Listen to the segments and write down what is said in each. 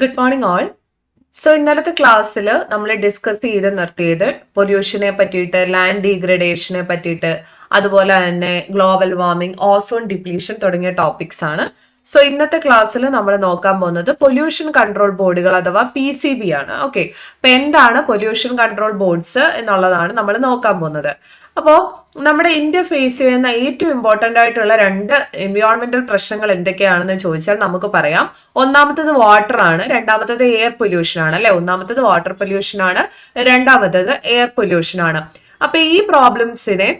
Good morning all. So ഇന്നലത്തെ ക്ലാസ്സിൽ നമ്മൾ ഡിസ്കസ് ചെയ്ത് നിർത്തിയത് പൊല്യൂഷനെ പറ്റിയിട്ട്, ലാൻഡ് ഡീഗ്രഡേഷനെ പറ്റിയിട്ട്, അതുപോലെ തന്നെ ഗ്ലോബൽ വാർമിംഗ്, ഓസോൺ ഡിപ്ലീഷൻ തുടങ്ങിയ ടോപ്പിക്സ് ആണ്. സോ ഇന്നത്തെ ക്ലാസ്സിൽ നമ്മൾ നോക്കാൻ പോകുന്നത് പൊല്യൂഷൻ കൺട്രോൾ ബോർഡുകൾ അഥവാ PCB ആണ്. ഓക്കെ, അപ്പൊ എന്താണ് പൊല്യൂഷൻ കൺട്രോൾ ബോർഡ്സ് എന്നുള്ളതാണ് നമ്മൾ നോക്കാൻ പോകുന്നത്. അപ്പോ നമ്മുടെ ഇന്ത്യ ഫേസ് ചെയ്യുന്ന ഏറ്റവും ഇമ്പോർട്ടന്റ് ആയിട്ടുള്ള രണ്ട് എൻവയോൺമെന്റൽ പ്രശ്നങ്ങൾ എന്തൊക്കെയാണെന്ന് ചോദിച്ചാൽ നമുക്ക് പറയാം. ഒന്നാമത്തത് വാട്ടർ ആണ്, രണ്ടാമത്തത് എയർ പൊല്യൂഷൻ ആണ്. അല്ലെ, ഒന്നാമത്തത് വാട്ടർ പൊല്യൂഷൻ ആണ്, രണ്ടാമത്തത് എയർ പൊല്യൂഷൻ ആണ്. അപ്പൊ ഈ പ്രോബ്ലംസിനെ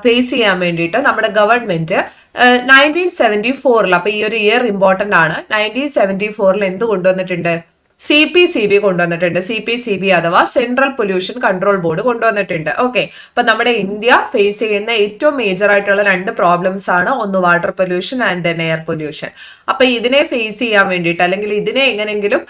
ഫേസ് ചെയ്യാൻ വേണ്ടിയിട്ട് നമ്മുടെ ഗവൺമെന്റ് 1974 അപ്പൊ ഈ ഒരു ഇയർ ഇമ്പോർട്ടന്റ് ആണ്. 1974 എന്ത് കൊണ്ടുവന്നിട്ടുണ്ട്? CPCB കൊണ്ടുവന്നിട്ടുണ്ട്. CPCB അഥവാ സെൻട്രൽ പൊല്യൂഷൻ കൺട്രോൾ ബോർഡ് കൊണ്ടുവന്നിട്ടുണ്ട്. ഓക്കെ, അപ്പൊ നമ്മുടെ ഇന്ത്യ ഫേസ് ചെയ്യുന്ന ഏറ്റവും മേജർ ആയിട്ടുള്ള രണ്ട് പ്രോബ്ലംസ് ആണ്, ഒന്ന് water pollution and then air pollution. അപ്പൊ ഇതിനെ ഫേസ് ചെയ്യാൻ വേണ്ടിയിട്ട് അല്ലെങ്കിൽ ഇതിനെ എങ്ങനെങ്കിലും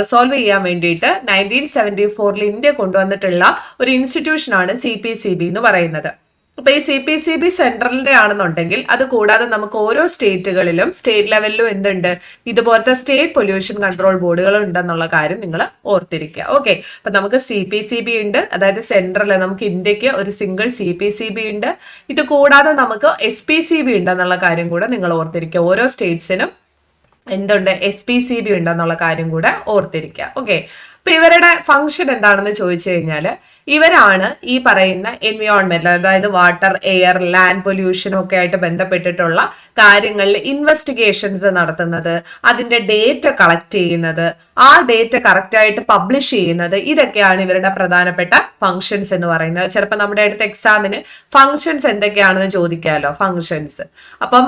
റിസോൾവ് ചെയ്യാൻ വേണ്ടിയിട്ട് 1974 ഇന്ത്യ കൊണ്ടുവന്നിട്ടുള്ള ഒരു ഇൻസ്റ്റിറ്റ്യൂഷൻ ആണ് CPCB എന്ന് പറയുന്നത്. അപ്പൊ ഈ CPCB സെൻട്രലിന്റെ ആണെന്നുണ്ടെങ്കിൽ അത് കൂടാതെ നമുക്ക് ഓരോ സ്റ്റേറ്റുകളിലും സ്റ്റേറ്റ് ലെവലിലും എന്തുണ്ട്, ഇതുപോലത്തെ സ്റ്റേറ്റ് പൊല്യൂഷൻ കൺട്രോൾ ബോർഡുകൾ ഉണ്ടെന്നുള്ള കാര്യം നിങ്ങൾ ഓർത്തിരിക്കുക. ഓക്കെ, അപ്പൊ നമുക്ക് CPCB ഉണ്ട്, അതായത് സെൻട്രൽ നമുക്ക് ഇന്ത്യക്ക് ഒരു സിംഗിൾ CPCB ഉണ്ട്. ഇത് കൂടാതെ നമുക്ക് SPCB ഉണ്ടെന്നുള്ള കാര്യം കൂടെ നിങ്ങൾ ഓർത്തിരിക്കുക. ഓരോ സ്റ്റേറ്റ്സിനും എന്തുണ്ട്, SPCB ഉണ്ടെന്നുള്ള കാര്യം കൂടെ ഓർത്തിരിക്കുക. ഓക്കെ, അപ്പൊ ഇവരുടെ ഫംഗ്ഷൻ എന്താണെന്ന് ചോദിച്ചു കഴിഞ്ഞാൽ ഇവരാണ് ഈ പറയുന്ന എൻവയോൺമെന്റ്, അതായത് വാട്ടർ, എയർ, ലാൻഡ് പൊല്യൂഷനും ഒക്കെ ആയിട്ട് ബന്ധപ്പെട്ടിട്ടുള്ള കാര്യങ്ങളിൽ ഇൻവെസ്റ്റിഗേഷൻസ് നടത്തുന്നത്, അതിന്റെ ഡേറ്റ കളക്ട് ചെയ്യുന്നത്, ആ ഡേറ്റ കറക്റ്റ് ആയിട്ട് പബ്ലിഷ് ചെയ്യുന്നത്, ഇതൊക്കെയാണ് ഇവരുടെ പ്രധാനപ്പെട്ട ഫങ്ഷൻസ് എന്ന് പറയുന്നത്. ചിലപ്പോൾ നമ്മുടെ അടുത്ത എക്സാമിന് ഫങ്ഷൻസ് എന്തൊക്കെയാണെന്ന് ചോദിക്കാമല്ലോ, ഫങ്ഷൻസ്. അപ്പം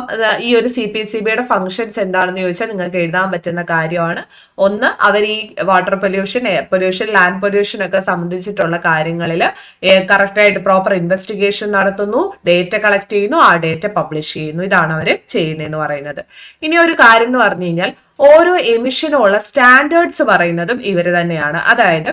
ഈ ഒരു CPCBയുടെ ഫങ്ഷൻസ് എന്താണെന്ന് ചോദിച്ചാൽ നിങ്ങൾക്ക് എഴുതാൻ പറ്റുന്ന കാര്യമാണ്. ഒന്ന്, അവർ ഈ water pollution, air pollution, land pollution ഒക്കെ സംബന്ധിച്ചിട്ടുള്ള കാര്യങ്ങളിൽ കറക്റ്റ് ആയിട്ട് പ്രോപ്പർ ഇൻവെസ്റ്റിഗേഷൻ നടത്തുന്നു, ഡേറ്റ കളക്ട് ചെയ്യുന്നു, ആ ഡേറ്റ പബ്ലിഷ് ചെയ്യുന്നു. ഇതാണ് അവർ ചെയ്യുന്നതെന്ന് പറയുന്നത്. ഇനി ഒരു കാര്യം എന്ന് പറഞ്ഞു കഴിഞ്ഞാൽ ഓരോ എമിഷനുള്ള സ്റ്റാൻഡേർഡ്സ് പറയുന്നതും ഇവർ തന്നെയാണ്. അതായത്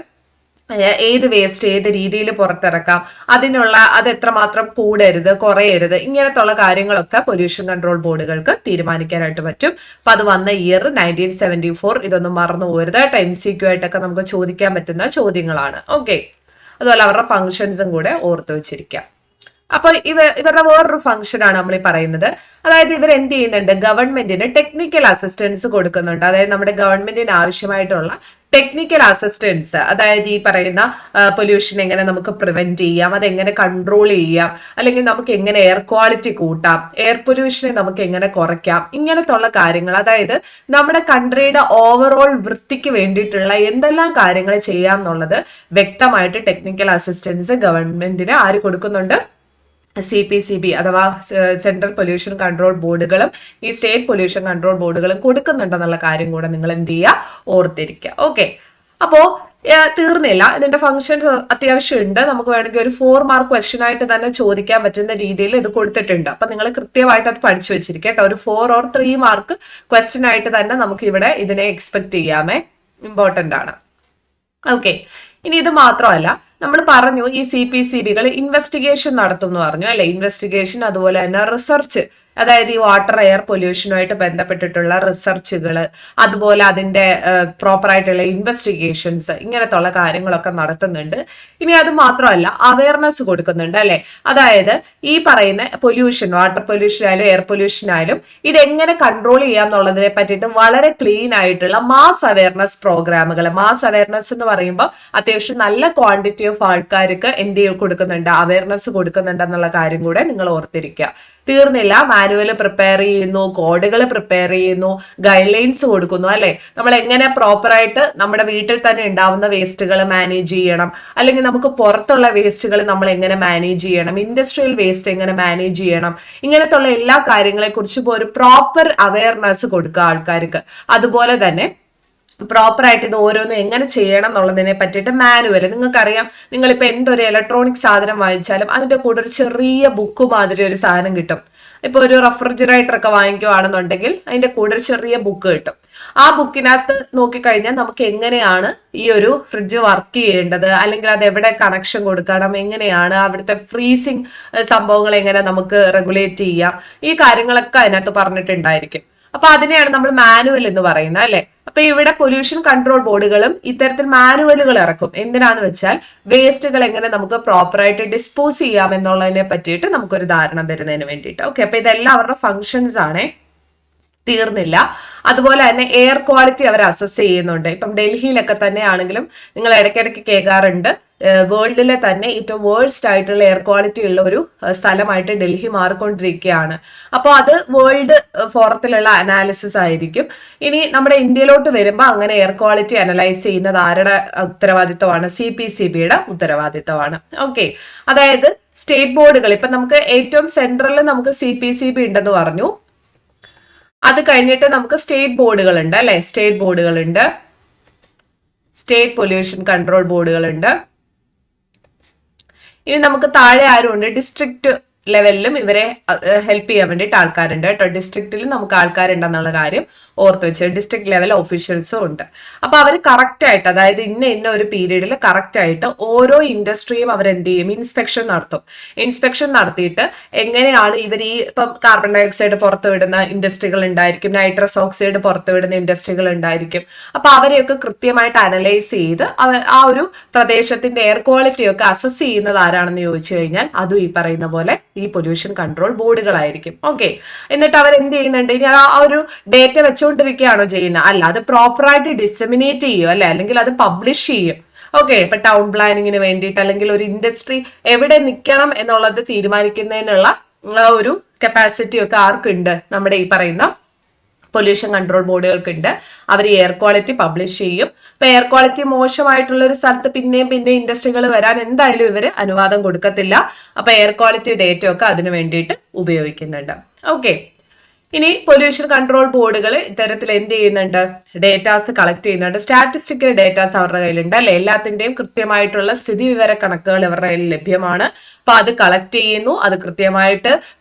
ഏത് വേസ്റ്റ് ഏത് രീതിയിൽ പുറത്തിറക്കാം, അത് എത്രമാത്രം കൂടരുത്, കുറയരുത്, ഇങ്ങനത്തുള്ള കാര്യങ്ങളൊക്കെ പൊല്യൂഷൻ കൺട്രോൾ ബോർഡുകൾക്ക് തീരുമാനിക്കാനായിട്ട് പറ്റും. അപ്പൊ അത് വന്ന ഇയർ 1974, ഇതൊന്നും മറന്നു പോകരുത്. MCQ ആയിട്ടൊക്കെ നമുക്ക് ചോദിക്കാൻ പറ്റുന്ന ചോദ്യങ്ങളാണ്. ഓക്കെ, അതുപോലെ അവരുടെ ഫങ്ഷൻസും കൂടെ ഓർത്തു വെച്ചിരിക്കാം. അപ്പൊ ഇവരുടെ വേറൊരു ഫംഗ്ഷൻ ആണ് നമ്മൾ ഈ പറയുന്നത്. അതായത് ഇവർ എന്ത് ചെയ്യുന്നുണ്ട്, ഗവൺമെന്റിന് ടെക്നിക്കൽ അസിസ്റ്റൻസ് കൊടുക്കുന്നുണ്ട്. അതായത് നമ്മുടെ ഗവൺമെന്റിന് ആവശ്യമായിട്ടുള്ള ടെക്നിക്കൽ അസിസ്റ്റൻസ്, അതായത് ഈ പറയുന്ന പൊല്യൂഷൻ എങ്ങനെ നമുക്ക് പ്രിവെന്റ് ചെയ്യാം, അതെങ്ങനെ കൺട്രോൾ ചെയ്യാം, അല്ലെങ്കിൽ നമുക്ക് എങ്ങനെ എയർ ക്വാളിറ്റി കൂട്ടാം, എയർ പൊല്യൂഷനെ നമുക്ക് എങ്ങനെ കുറയ്ക്കാം, ഇങ്ങനത്തുള്ള കാര്യങ്ങൾ, അതായത് നമ്മുടെ കൺട്രിയുടെ ഓവറോൾ വൃത്തിക്ക് വേണ്ടിയിട്ടുള്ള എന്തെല്ലാം കാര്യങ്ങൾ ചെയ്യാം എന്നുള്ളത് വ്യക്തമായിട്ട് ടെക്നിക്കൽ അസിസ്റ്റൻസ് ഗവൺമെന്റിന് ആര് കൊടുക്കുന്നുണ്ട്? CPCB അഥവാ സെൻട്രൽ പൊല്യൂഷൻ കൺട്രോൾ ബോർഡുകളും ഈ സ്റ്റേറ്റ് പൊല്യൂഷൻ കൺട്രോൾ ബോർഡുകളും കൊടുക്കുന്നുണ്ടെന്നുള്ള കാര്യം കൂടെ നിങ്ങൾ എന്ത് ചെയ്യുക, ഓർത്തിരിക്കുക. ഓക്കെ, അപ്പോ തീർന്നില്ല, ഇതിന്റെ ഫംഗ്ഷൻസ് അത്യാവശ്യം ഉണ്ട്. നമുക്ക് വേണമെങ്കിൽ ഒരു 4 മാർക്ക് ക്വസ്റ്റ്യൻ ആയിട്ട് തന്നെ ചോദിക്കാൻ പറ്റുന്ന രീതിയിൽ ഇത് കൊടുത്തിട്ടുണ്ട്. അപ്പൊ നിങ്ങൾ കൃത്യമായിട്ട് അത് പഠിച്ചു വെച്ചിരിക്കുക കേട്ടോ. ഒരു 4 or 3 മാർക്ക് ക്വസ്റ്റ്യൻ ആയിട്ട് തന്നെ നമുക്ക് ഇവിടെ ഇതിനെ എക്സ്പെക്ട് ചെയ്യാമേ, ഇമ്പോർട്ടന്റ് ആണ്. ഓക്കെ, ഇനി ഇത് മാത്രമല്ല, നമ്മൾ പറഞ്ഞു ഈ CPCBകൾ ഇൻവെസ്റ്റിഗേഷൻ നടത്തും എന്ന് പറഞ്ഞു അല്ലെ. ഇൻവെസ്റ്റിഗേഷൻ, അതുപോലെ തന്നെ റിസർച്ച്, അതായത് ഈ വാട്ടർ എയർ പൊല്യൂഷനുമായിട്ട് ബന്ധപ്പെട്ടിട്ടുള്ള റിസർച്ചുകൾ, അതുപോലെ അതിന്റെ പ്രോപ്പർ ആയിട്ടുള്ള ഇൻവെസ്റ്റിഗേഷൻസ്, ഇങ്ങനത്തുള്ള കാര്യങ്ങളൊക്കെ നടത്തുന്നുണ്ട്. ഇനി അത് മാത്രമല്ല, അവയർനെസ് കൊടുക്കുന്നുണ്ട് അല്ലെ. അതായത് ഈ പറയുന്ന പൊല്യൂഷൻ, വാട്ടർ പൊല്യൂഷൻ ആയാലും എയർ പൊല്യൂഷൻ ആയാലും ഇതെങ്ങനെ കൺട്രോൾ ചെയ്യാം എന്നുള്ളതിനെ പറ്റിയിട്ട് വളരെ ക്ലീൻ ആയിട്ടുള്ള മാസ് അവയർനെസ് പ്രോഗ്രാമുകൾ. മാസ് അവയർനെസ് എന്ന് പറയുമ്പോൾ അത്യാവശ്യം നല്ല ക്വാണ്ടിറ്റി ഓഫ് ആൾക്കാർക്ക് എന്ത് കൊടുക്കുന്നുണ്ട്, അവയർനെസ് കൊടുക്കുന്നുണ്ട് എന്നുള്ള കാര്യം കൂടെ നിങ്ങൾ ഓർത്തിരിക്കുക. തീർന്നില്ല, മാനുവൽ പ്രിപ്പയർ ചെയ്യുന്നു, കോഡുകൾ പ്രിപ്പയർ ചെയ്യുന്നു, ഗൈഡ് ലൈൻസ് കൊടുക്കുന്നു അല്ലെ. നമ്മൾ എങ്ങനെ പ്രോപ്പറായിട്ട് നമ്മുടെ വീട്ടിൽ തന്നെ ഉണ്ടാവുന്ന വേസ്റ്റുകൾ മാനേജ് ചെയ്യണം, അല്ലെങ്കിൽ നമുക്ക് പുറത്തുള്ള വേസ്റ്റുകൾ നമ്മൾ എങ്ങനെ മാനേജ് ചെയ്യണം, ഇൻഡസ്ട്രിയൽ വേസ്റ്റ് എങ്ങനെ മാനേജ് ചെയ്യണം, ഇങ്ങനത്തുള്ള എല്ലാ കാര്യങ്ങളെ കുറിച്ചും ഒരു പ്രോപ്പർ അവയർനെസ് കൊടുക്കുക ആൾക്കാർക്ക്. അതുപോലെ തന്നെ പ്രോപ്പർ ആയിട്ട് ഇത് ഓരോന്നും എങ്ങനെ ചെയ്യണം എന്നുള്ളതിനെ പറ്റിയിട്ട് മാനുവൽ, നിങ്ങൾക്കറിയാം, നിങ്ങളിപ്പോ എന്തൊരു ഇലക്ട്രോണിക് സാധനം വാങ്ങിച്ചാലും അതിന്റെ കൂടെ ഒരു ചെറിയ ബുക്ക് മാതിരി ഒരു സാധനം കിട്ടും. ഇപ്പൊ ഒരു റെഫ്രിജറേറ്റർ ഒക്കെ വാങ്ങിക്കുവാണെന്നുണ്ടെങ്കിൽ അതിന്റെ കൂടെ ഒരു ചെറിയ ബുക്ക് കിട്ടും. ആ ബുക്കിനകത്ത് നോക്കിക്കഴിഞ്ഞാൽ നമുക്ക് എങ്ങനെയാണ് ഈ ഒരു ഫ്രിഡ്ജ് വർക്ക് ചെയ്യേണ്ടത്, അല്ലെങ്കിൽ അത് എവിടെ കണക്ഷൻ കൊടുക്കണം, എങ്ങനെയാണ് അവിടുത്തെ ഫ്രീസിങ് സംഭവങ്ങൾ എങ്ങനെ നമുക്ക് റെഗുലേറ്റ് ചെയ്യാം, ഈ കാര്യങ്ങളൊക്കെ അതിനകത്ത് പറഞ്ഞിട്ടുണ്ടായിരിക്കും. അപ്പൊ അതിനെയാണ് നമ്മൾ മാനുവൽ എന്ന് പറയുന്നത് അല്ലെ. അപ്പൊ ഇവിടെ പൊല്യൂഷൻ കൺട്രോൾ ബോർഡുകളും ഇത്തരത്തിൽ മാനുവലുകൾ ഇറക്കും. എന്തിനാന്ന് വെച്ചാൽ വേസ്റ്റുകൾ എങ്ങനെ നമുക്ക് പ്രോപ്പറായിട്ട് ഡിസ്പോസ് ചെയ്യാം എന്നുള്ളതിനെ പറ്റിയിട്ട് നമുക്കൊരു ധാരണ തരുന്നതിന് വേണ്ടിയിട്ട്. ഓക്കെ, അപ്പൊ ഇതെല്ലാം അവരുടെ ഫങ്ഷൻസ് ആണ്. തീർന്നില്ല. അതുപോലെ തന്നെ എയർ ക്വാളിറ്റി അവർ അസസ് ചെയ്യുന്നുണ്ട്. ഇപ്പം ഡൽഹിയിലൊക്കെ തന്നെ ആണെങ്കിലും നിങ്ങൾ ഇടയ്ക്കിടയ്ക്ക് കേൾക്കാറുണ്ട്, വേൾഡിലെ തന്നെ ഏറ്റവും വേഴ്സ്റ്റ് ആയിട്ടുള്ള എയർ ക്വാളിറ്റി ഉള്ള ഒരു സ്ഥലമായിട്ട് ഡൽഹി മാറിക്കൊണ്ടിരിക്കുകയാണ്. അപ്പോൾ അത് വേൾഡ് ഫോറത്തിലുള്ള അനാലിസിസ് ആയിരിക്കും. ഇനി നമ്മുടെ ഇന്ത്യയിലോട്ട് വരുമ്പോൾ അങ്ങനെ എയർ ക്വാളിറ്റി അനലൈസ് ചെയ്യുന്നത് ആരുടെ ഉത്തരവാദിത്വമാണ്? CPCBയുടെ ഉത്തരവാദിത്വമാണ്. ഓക്കെ, അതായത് സ്റ്റേറ്റ് ബോർഡുകൾ, ഇപ്പൊ നമുക്ക് ഏറ്റവും സെൻട്രലിൽ നമുക്ക് CPCB ഉണ്ടെന്ന് പറഞ്ഞു. അത് കഴിഞ്ഞിട്ട് നമുക്ക് സ്റ്റേറ്റ് ബോർഡുകൾ ഉണ്ട് അല്ലെ. സ്റ്റേറ്റ് ബോർഡുകൾ ഉണ്ട്, സ്റ്റേറ്റ് പൊല്യൂഷൻ കൺട്രോൾ ബോർഡുകൾ ഉണ്ട്. ഇനി നമുക്ക് താഴെ ആരുണ്ട്? ഡിസ്ട്രിക്ട് ലെവലിലും ഇവരെ ഹെൽപ്പ് ചെയ്യാൻ വേണ്ടിയിട്ട് ആൾക്കാരുണ്ട് കേട്ടോ. ഡിസ്ട്രിക്റ്റിൽ നമുക്ക് ആൾക്കാരുണ്ടെന്നുള്ള കാര്യം ഓർത്ത് വെച്ച്, ഡിസ്ട്രിക്ട് ലെവൽ ഓഫീഷ്യൽസും ഉണ്ട്. അപ്പൊ അവർ കറക്റ്റ് ആയിട്ട്, അതായത് ഇന്ന ഒരു പീരീഡിൽ കറക്റ്റ് ആയിട്ട് ഓരോ ഇൻഡസ്ട്രിയും അവർ എന്ത് ചെയ്യും? ഇൻസ്പെക്ഷൻ നടത്തും. ഇൻസ്പെക്ഷൻ നടത്തിയിട്ട് എങ്ങനെയാണ് ഇവർ ഈ ഇപ്പം കാർബൺ ഡൈ ഓക്സൈഡ് പുറത്തുവിടുന്ന ഇൻഡസ്ട്രികൾ ഉണ്ടായിരിക്കും, നൈട്രസ് ഓക്സൈഡ് പുറത്തുവിടുന്ന ഇൻഡസ്ട്രികൾ ഉണ്ടായിരിക്കും. അപ്പൊ അവരെയൊക്കെ കൃത്യമായിട്ട് അനലൈസ് ചെയ്ത് ആ ഒരു പ്രദേശത്തിന്റെ എയർ ക്വാളിറ്റി ഒക്കെ അസസ് ചെയ്യുന്നത് ആരാണെന്ന് ചോദിച്ചു കഴിഞ്ഞാൽ അതും ഈ പറയുന്ന പോലെ ഈ പൊല്യൂഷൻ കൺട്രോൾ ബോർഡുകളായിരിക്കും. ഓക്കെ, എന്നിട്ട് അവർ എന്ത് ചെയ്യുന്നുണ്ട്? ഇനി ആ ഒരു ഡേറ്റ വെച്ചുകൊണ്ടിരിക്കുകയാണോ ചെയ്യുന്നത്? അല്ല, അത് പ്രോപ്പറായിട്ട് ഡിസെമിനേറ്റ് ചെയ്യും അല്ലെ, അല്ലെങ്കിൽ അത് പബ്ലിഷ് ചെയ്യും. ഓക്കെ, ഇപ്പൊ ടൗൺ പ്ലാനിങ്ങിന് വേണ്ടിയിട്ട് അല്ലെങ്കിൽ ഒരു ഇൻഡസ്ട്രി എവിടെ നിൽക്കണം എന്നുള്ളത് തീരുമാനിക്കുന്നതിനുള്ള ഒരു കപ്പാസിറ്റി ഒക്കെ ആർക്കുണ്ട്? നമ്മുടെ ഈ പറയുന്ന പൊല്യൂഷൻ കൺട്രോൾ ബോർഡുകൾക്കുണ്ട്. അവർ എയർ ക്വാളിറ്റി പബ്ലിഷ് ചെയ്യും. അപ്പൊ എയർ ക്വാളിറ്റി മോശമായിട്ടുള്ള ഒരു സ്ഥലത്ത് പിന്നെയും ഇൻഡസ്ട്രികൾ വരാൻ എന്തായാലും ഇവര് അനുവാദം കൊടുക്കത്തില്ല. അപ്പൊ എയർ ക്വാളിറ്റി ഡേറ്റ ഒക്കെ അതിനു വേണ്ടിയിട്ട് ഉപയോഗിക്കുന്നുണ്ട്. ഓക്കെ, ഇനി പൊല്യൂഷൻ കൺട്രോൾ ബോർഡുകൾ ഇത്തരത്തിൽ എന്ത് ചെയ്യുന്നുണ്ട്? ഡേറ്റാസ് കളക്ട് ചെയ്യുന്നുണ്ട്. സ്റ്റാറ്റിസ്റ്റിക്കൽ ഡേറ്റാസ് അവരുടെ കയ്യിലുണ്ട് അല്ലെ. എല്ലാത്തിന്റെയും കൃത്യമായിട്ടുള്ള സ്ഥിതി വിവര കണക്കുകൾ ഇവരുടെ കയ്യിൽ ലഭ്യമാണ്. അപ്പൊ അത് കളക്ട് ചെയ്യുന്നു, അത് കൃത്യമായിട്ട്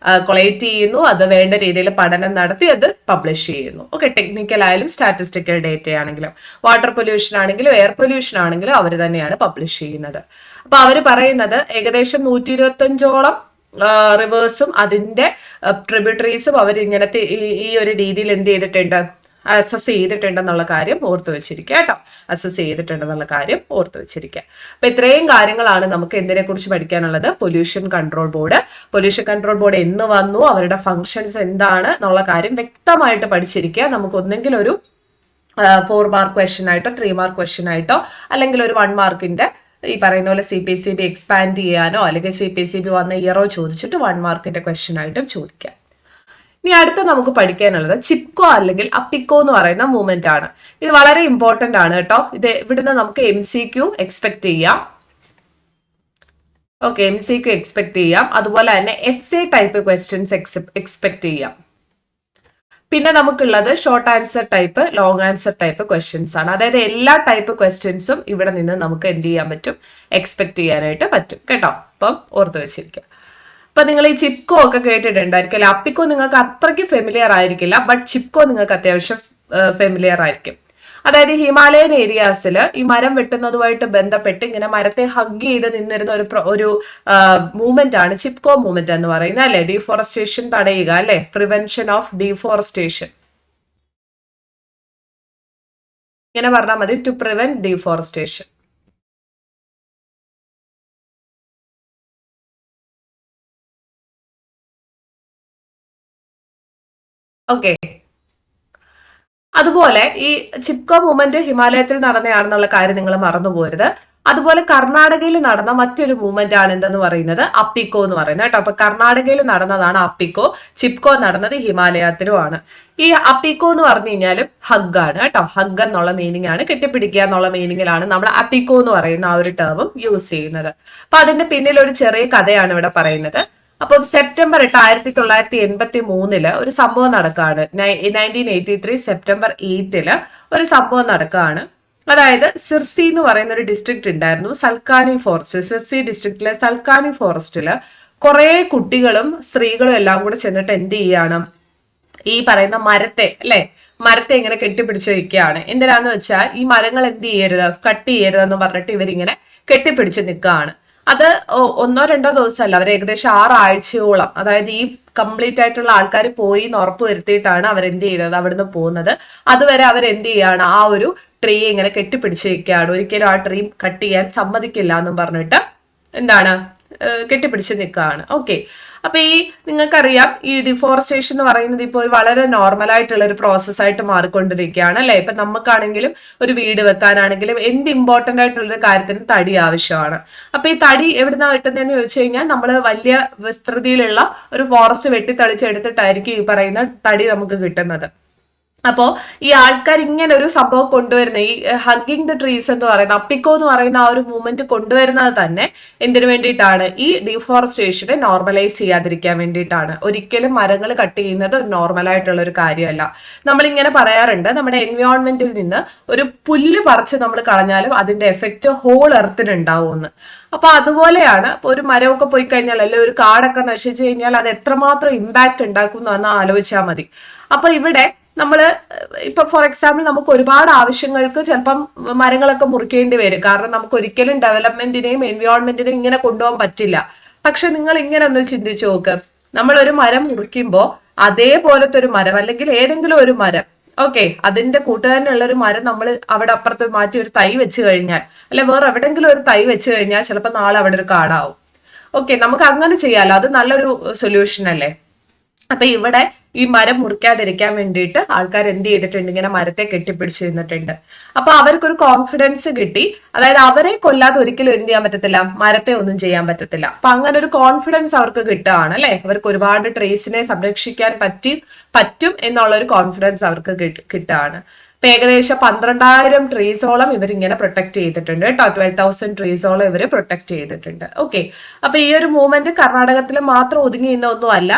കൊളേറ്റ് ചെയ്യുന്നു, അത് വേണ്ട രീതിയിൽ പഠനം നടത്തി അത് പബ്ലിഷ് ചെയ്യുന്നു. ഓക്കെ, ടെക്നിക്കൽ ആയാലും സ്റ്റാറ്റിസ്റ്റിക്കൽ ഡേറ്റ ആണെങ്കിലും വാട്ടർ പൊല്യൂഷൻ ആണെങ്കിലും എയർ പൊല്യൂഷൻ ആണെങ്കിലും അവർ തന്നെയാണ് പബ്ലിഷ് ചെയ്യുന്നത്. അപ്പൊ അവർ പറയുന്നത് ഏകദേശം 125ഓളം റിവേഴ്സും അതിന്റെ ട്രിബ്യൂട്ടറീസും അവർ ഇങ്ങനത്തെ ഈ ഒരു രീതിയിൽ എന്ത് ചെയ്തിട്ടുണ്ട്? അസസ് ചെയ്തിട്ടുണ്ടെന്നുള്ള കാര്യം ഓർത്തു വെച്ചിരിക്കുക കേട്ടോ. അസസ് ചെയ്തിട്ടുണ്ടെന്നുള്ള കാര്യം ഓർത്തു വെച്ചിരിക്കുക. അപ്പൊ ഇത്രയും കാര്യങ്ങളാണ് നമുക്ക് എന്തിനെ കുറിച്ച് പഠിക്കാനുള്ളത്? Pollution control board. Pollution control board എന്ന് വന്നു, അവരുടെ ഫങ്ഷൻസ് എന്താണ് എന്നുള്ള കാര്യം വ്യക്തമായിട്ട് പഠിച്ചിരിക്കുക. നമുക്ക് ഒന്നെങ്കിൽ ഒരു 4 മാർക്ക് ക്വസ്റ്റ്യൻ ആയിട്ടോ 3 മാർക്ക് ക്വസ്റ്റ്യൻ ആയിട്ടോ അല്ലെങ്കിൽ ഒരു 1 മാർക്കിന്റെ ഈ പറയുന്ന പോലെ CPCB എക്സ്പാൻഡ് ചെയ്യാനോ അല്ലെങ്കിൽ CPCB വന്ന ഇയറോ ചോദിച്ചിട്ട് 1 മാർക്കിന്റെ ക്വസ്റ്റ്യൻ ആയിട്ടും ചോദിക്കാം. ഇനി അടുത്ത നമുക്ക് പഠിക്കാനുള്ളത് ചിപ്കോ അല്ലെങ്കിൽ അപ്പിക്കോ എന്ന് പറയുന്ന മൂവ്മെന്റ് ആണ്. ഇത് വളരെ ഇമ്പോർട്ടന്റ് ആണ് കേട്ടോ. ഇത് ഇവിടുന്ന് നമുക്ക് MCQ എക്സ്പെക്ട് ചെയ്യാം. ഓക്കെ, MCQ എക്സ്പെക്ട് ചെയ്യാം. അതുപോലെ തന്നെ essay ടൈപ്പ് ക്വസ്റ്റ്യൻസ് എക്സ്പെക്ട് ചെയ്യാം. പിന്നെ നമുക്കുള്ളത് short answer type, long answer type questions ആണ്. അതായത് എല്ലാ ടൈപ്പ് ക്വസ്റ്റ്യൻസും ഇവിടെ നിന്ന് നമുക്ക് എന്ത് ചെയ്യാൻ പറ്റും? എക്സ്പെക്ട് ചെയ്യാനായിട്ട് പറ്റും കേട്ടോ. അപ്പം ഓർത്ത് വെച്ചിരിക്കുക. അപ്പൊ നിങ്ങൾ ഈ ചിപ്കോ ഒക്കെ കേട്ടിട്ടുണ്ടായിരിക്കും അല്ലെ. അപ്പിക്കോ നിങ്ങൾക്ക് അത്രയ്ക്ക് ഫെമിലിയർ ആയിരിക്കില്ല, ബട്ട് ചിപ്കോ നിങ്ങൾക്ക് അത്യാവശ്യം ഫെമിലിയർ ആയിരിക്കും. അതായത് ഹിമാലയൻ ഏരിയാസിൽ ഈ മരം വെട്ടുന്നതുമായിട്ട് ബന്ധപ്പെട്ട് ഇങ്ങനെ മരത്തെ ഹഗ് ചെയ്ത് നിന്നിരുന്ന ഒരു മൂവ്മെന്റ് ആണ് ചിപ്കോ മൂവ്മെന്റ് എന്ന് പറയുന്നത് അല്ലെ. ഡീഫോറസ്റ്റേഷൻ തടയുക അല്ലെ, പ്രിവെൻഷൻ ഓഫ് ഡീഫോറസ്റ്റേഷൻ ഇങ്ങനെ പറഞ്ഞാൽ മതി, ടു പ്രിവെന്റ് ഡീഫോറസ്റ്റേഷൻ. ഓക്കെ, അതുപോലെ ഈ ചിപ്കോ മൂവ്മെന്റ് ഹിമാലയത്തിൽ നടന്നയാണെന്നുള്ള കാര്യം നിങ്ങൾ മറന്നുപോകരുത്. അതുപോലെ കർണാടകയിൽ നടന്ന മറ്റൊരു മൂവ്മെന്റ് ആണ് എന്തെന്ന് പറയുന്നത്? അപ്പിക്കോ എന്ന് പറയുന്നത് കേട്ടോ. അപ്പൊ കർണാടകയിൽ നടന്നതാണ് അപ്പിക്കോ, ചിപ്കോ നടന്നത് ഹിമാലയത്തിലുമാണ്. ഈ അപ്പിക്കോ എന്ന് പറഞ്ഞു കഴിഞ്ഞാലും ഹഗ് ആണ് കേട്ടോ. ഹഗ് എന്നുള്ള മീനിങ് ആണ്, കെട്ടിപ്പിടിക്കുക എന്നുള്ള മീനിങ്ങിലാണ് നമ്മൾ അപ്പിക്കോ എന്ന് പറയുന്ന ആ ഒരു ടേമും യൂസ് ചെയ്യുന്നത്. അപ്പൊ അതിന്റെ പിന്നിൽ ഒരു ചെറിയ കഥയാണ് ഇവിടെ പറയുന്നത്. അപ്പം സെപ്റ്റംബർ 8 1983 ഒരു സംഭവം നടക്കുകയാണ്. 1983 സെപ്റ്റംബർ 8 ഒരു സംഭവം നടക്കുകയാണ്. അതായത് സിർസി എന്ന് പറയുന്ന ഒരു ഡിസ്ട്രിക്ട് ഉണ്ടായിരുന്നു, സൽക്കാനി ഫോറസ്റ്റ്. സിർസി ഡിസ്ട്രിക്റ്റിലെ സൽക്കാനി ഫോറസ്റ്റില് കുറെ കുട്ടികളും സ്ത്രീകളും എല്ലാം കൂടെ ചെന്നിട്ട് എന്ത് ചെയ്യാണ്? ഈ പറയുന്ന മരത്തെ ഇങ്ങനെ കെട്ടിപ്പിടിച്ച് നിൽക്കുകയാണ്. എന്തിനാന്ന് വെച്ചാൽ ഈ മരങ്ങൾ എന്ത് ചെയ്യരുത്, കട്ട് ചെയ്യരുതെന്ന് പറഞ്ഞിട്ട് ഇവരിങ്ങനെ കെട്ടിപ്പിടിച്ച് നിൽക്കുകയാണ്. അത് ഒന്നോ രണ്ടോ ദിവസമല്ല, അവർ ഏകദേശം 6 ആഴ്ചയോളം, അതായത് ഈ കംപ്ലീറ്റ് ആയിട്ടുള്ള ആൾക്കാർ പോയി എന്ന് ഉറപ്പ് വരുത്തിയിട്ടാണ് അവർ എന്ത് ചെയ്യുന്നത്, അവിടുന്ന് പോകുന്നത്. അതുവരെ അവർ എന്ത് ചെയ്യാണ്, ആ ഒരു ട്രീ ഇങ്ങനെ കെട്ടിപ്പിടിച്ചിരിക്കുകയാണ്. ഒരിക്കലും ആ ട്രീ കട്ട് ചെയ്യാൻ സമ്മതിക്കില്ല എന്നും പറഞ്ഞിട്ട് എന്താണ് കെട്ടിപ്പിടിച്ച് നിൽക്കുകയാണ്. ഓക്കെ, അപ്പൊ ഈ നിങ്ങൾക്കറിയാം ഈ ഡിഫോറസ്റ്റേഷൻ എന്ന് പറയുന്നത് ഇപ്പോൾ വളരെ നോർമൽ ആയിട്ടുള്ള ഒരു പ്രോസസ്സായിട്ട് മാറിക്കൊണ്ടിരിക്കുകയാണ് അല്ലെ. ഇപ്പൊ നമുക്കാണെങ്കിലും ഒരു വീട് വെക്കാനാണെങ്കിലും എന്ത് ഇമ്പോർട്ടന്റ് ആയിട്ടുള്ള ഒരു കാര്യത്തിന് തടി ആവശ്യമാണ്. അപ്പൊ ഈ തടി എവിടുന്നാ കിട്ടുന്നതെന്ന് ചോദിച്ചു കഴിഞ്ഞാൽ നമ്മൾ വലിയ വിസ്തൃതിയിലുള്ള ഒരു ഫോറസ്റ്റ് വെട്ടിത്തളിച്ചെടുത്തിട്ടായിരിക്കും ഈ പറയുന്ന തടി നമുക്ക് കിട്ടുന്നത്. അപ്പോ ഈ ആൾക്കാർ ഇങ്ങനെ ഒരു സംഭവം കൊണ്ടുവരുന്ന ഈ ഹഗ്ഗിങ് ദ ട്രീസ് എന്ന് പറയുന്ന അപ്പിക്കോ എന്ന് പറയുന്ന ആ ഒരു മൂവ്മെന്റ് കൊണ്ടുവരുന്നത് തന്നെ എന്തിനു വേണ്ടിയിട്ടാണ്, ഈ ഡിഫോറസ്റ്റേഷനെ നോർമലൈസ് ചെയ്യാതിരിക്കാൻ വേണ്ടിയിട്ടാണ്. ഒരിക്കലും മരങ്ങൾ കട്ട് ചെയ്യുന്നത് നോർമൽ ആയിട്ടുള്ള ഒരു കാര്യമല്ല. നമ്മളിങ്ങനെ പറയാറുണ്ട്, നമ്മുടെ എൻവയോൺമെന്റിൽ നിന്ന് ഒരു പുല്ല് പറിച്ച് നമ്മൾ കളഞ്ഞാലും അതിന്റെ എഫക്റ്റ് ഹോൾ എർത്തിന് ഉണ്ടാവുമെന്ന്. അപ്പൊ അതുപോലെയാണ് ഒരു മരമൊക്കെ പോയി കഴിഞ്ഞാൽ, അല്ലെ ഒരു കാടൊക്കെ നശിച്ചു കഴിഞ്ഞാൽ അത് എത്രമാത്രം ഇമ്പാക്ട് ഉണ്ടാക്കും എന്ന് ആലോചിച്ചാൽ മതി. അപ്പൊ ഇവിടെ നമ്മള് ഇപ്പൊ ഫോർ എക്സാമ്പിൾ നമുക്ക് ഒരുപാട് ആവശ്യങ്ങൾക്ക് ചിലപ്പം മരങ്ങളൊക്കെ മുറിക്കേണ്ടി വരും. കാരണം നമുക്ക് ഒരിക്കലും ഡെവലപ്മെന്റിനെയും എൻവയോൺമെന്റിനെയും ഇങ്ങനെ കൊണ്ടുപോകാൻ പറ്റില്ല. പക്ഷെ നിങ്ങൾ ഇങ്ങനെ ഒന്ന് ചിന്തിച്ചു നോക്ക്, നമ്മൾ ഒരു മരം മുറിക്കുമ്പോൾ അതേപോലത്തെ ഒരു മരം അല്ലെങ്കിൽ ഏതെങ്കിലും ഒരു മരം, ഓക്കെ, അതിന്റെ കൂട്ടുകാരനുള്ള ഒരു മരം നമ്മൾ അവിടെ അപ്പുറത്ത് മാറ്റി ഒരു തൈ വെച്ച് കഴിഞ്ഞാൽ, അല്ലെ വേറെ എവിടെങ്കിലും ഒരു തൈ വെച്ച് കഴിഞ്ഞാൽ ചിലപ്പോൾ നാളെ അവിടെ ഒരു കാടാവും. ഓക്കെ, നമുക്ക് അങ്ങനെ ചെയ്യാലോ, അത് നല്ലൊരു സൊല്യൂഷൻ അല്ലേ. അപ്പൊ ഇവിടെ ഈ മരം മുറിക്കാതിരിക്കാൻ വേണ്ടിയിട്ട് ആൾക്കാർ എന്ത് ചെയ്തിട്ടുണ്ട്, ഇങ്ങനെ മരത്തെ കെട്ടിപ്പിടിച്ചു നിന്നിട്ടുണ്ട്. അപ്പൊ അവർക്കൊരു കോൺഫിഡൻസ് കിട്ടി, അതായത് അവരെ കൊല്ലാതെ ഒരിക്കലും എന്ത് ചെയ്യാൻ പറ്റത്തില്ല, മരത്തെ ഒന്നും ചെയ്യാൻ പറ്റത്തില്ല. അപ്പൊ അങ്ങനെ ഒരു കോൺഫിഡൻസ് അവർക്ക് കിട്ടുകയാണ് അല്ലെ. അവർക്ക് ഒരുപാട് ട്രീസിനെ സംരക്ഷിക്കാൻ പറ്റും എന്നുള്ള ഒരു കോൺഫിഡൻസ് അവർക്ക് കിട്ടുകയാണ്. ഇപ്പൊ ഏകദേശം 12,000 ട്രീസോളം ഇവരിങ്ങനെ പ്രൊട്ടക്ട് ചെയ്തിട്ടുണ്ട് കേട്ടോ. 12,000 ട്രീസോളം ഇവര് പ്രൊട്ടക്ട് ചെയ്തിട്ടുണ്ട്. ഓക്കെ, അപ്പൊ ഈ ഒരു മൂവ്മെന്റ് കർണാടകത്തിൽ മാത്രം ഒതുങ്ങി നിന്ന ഒന്നുമല്ല,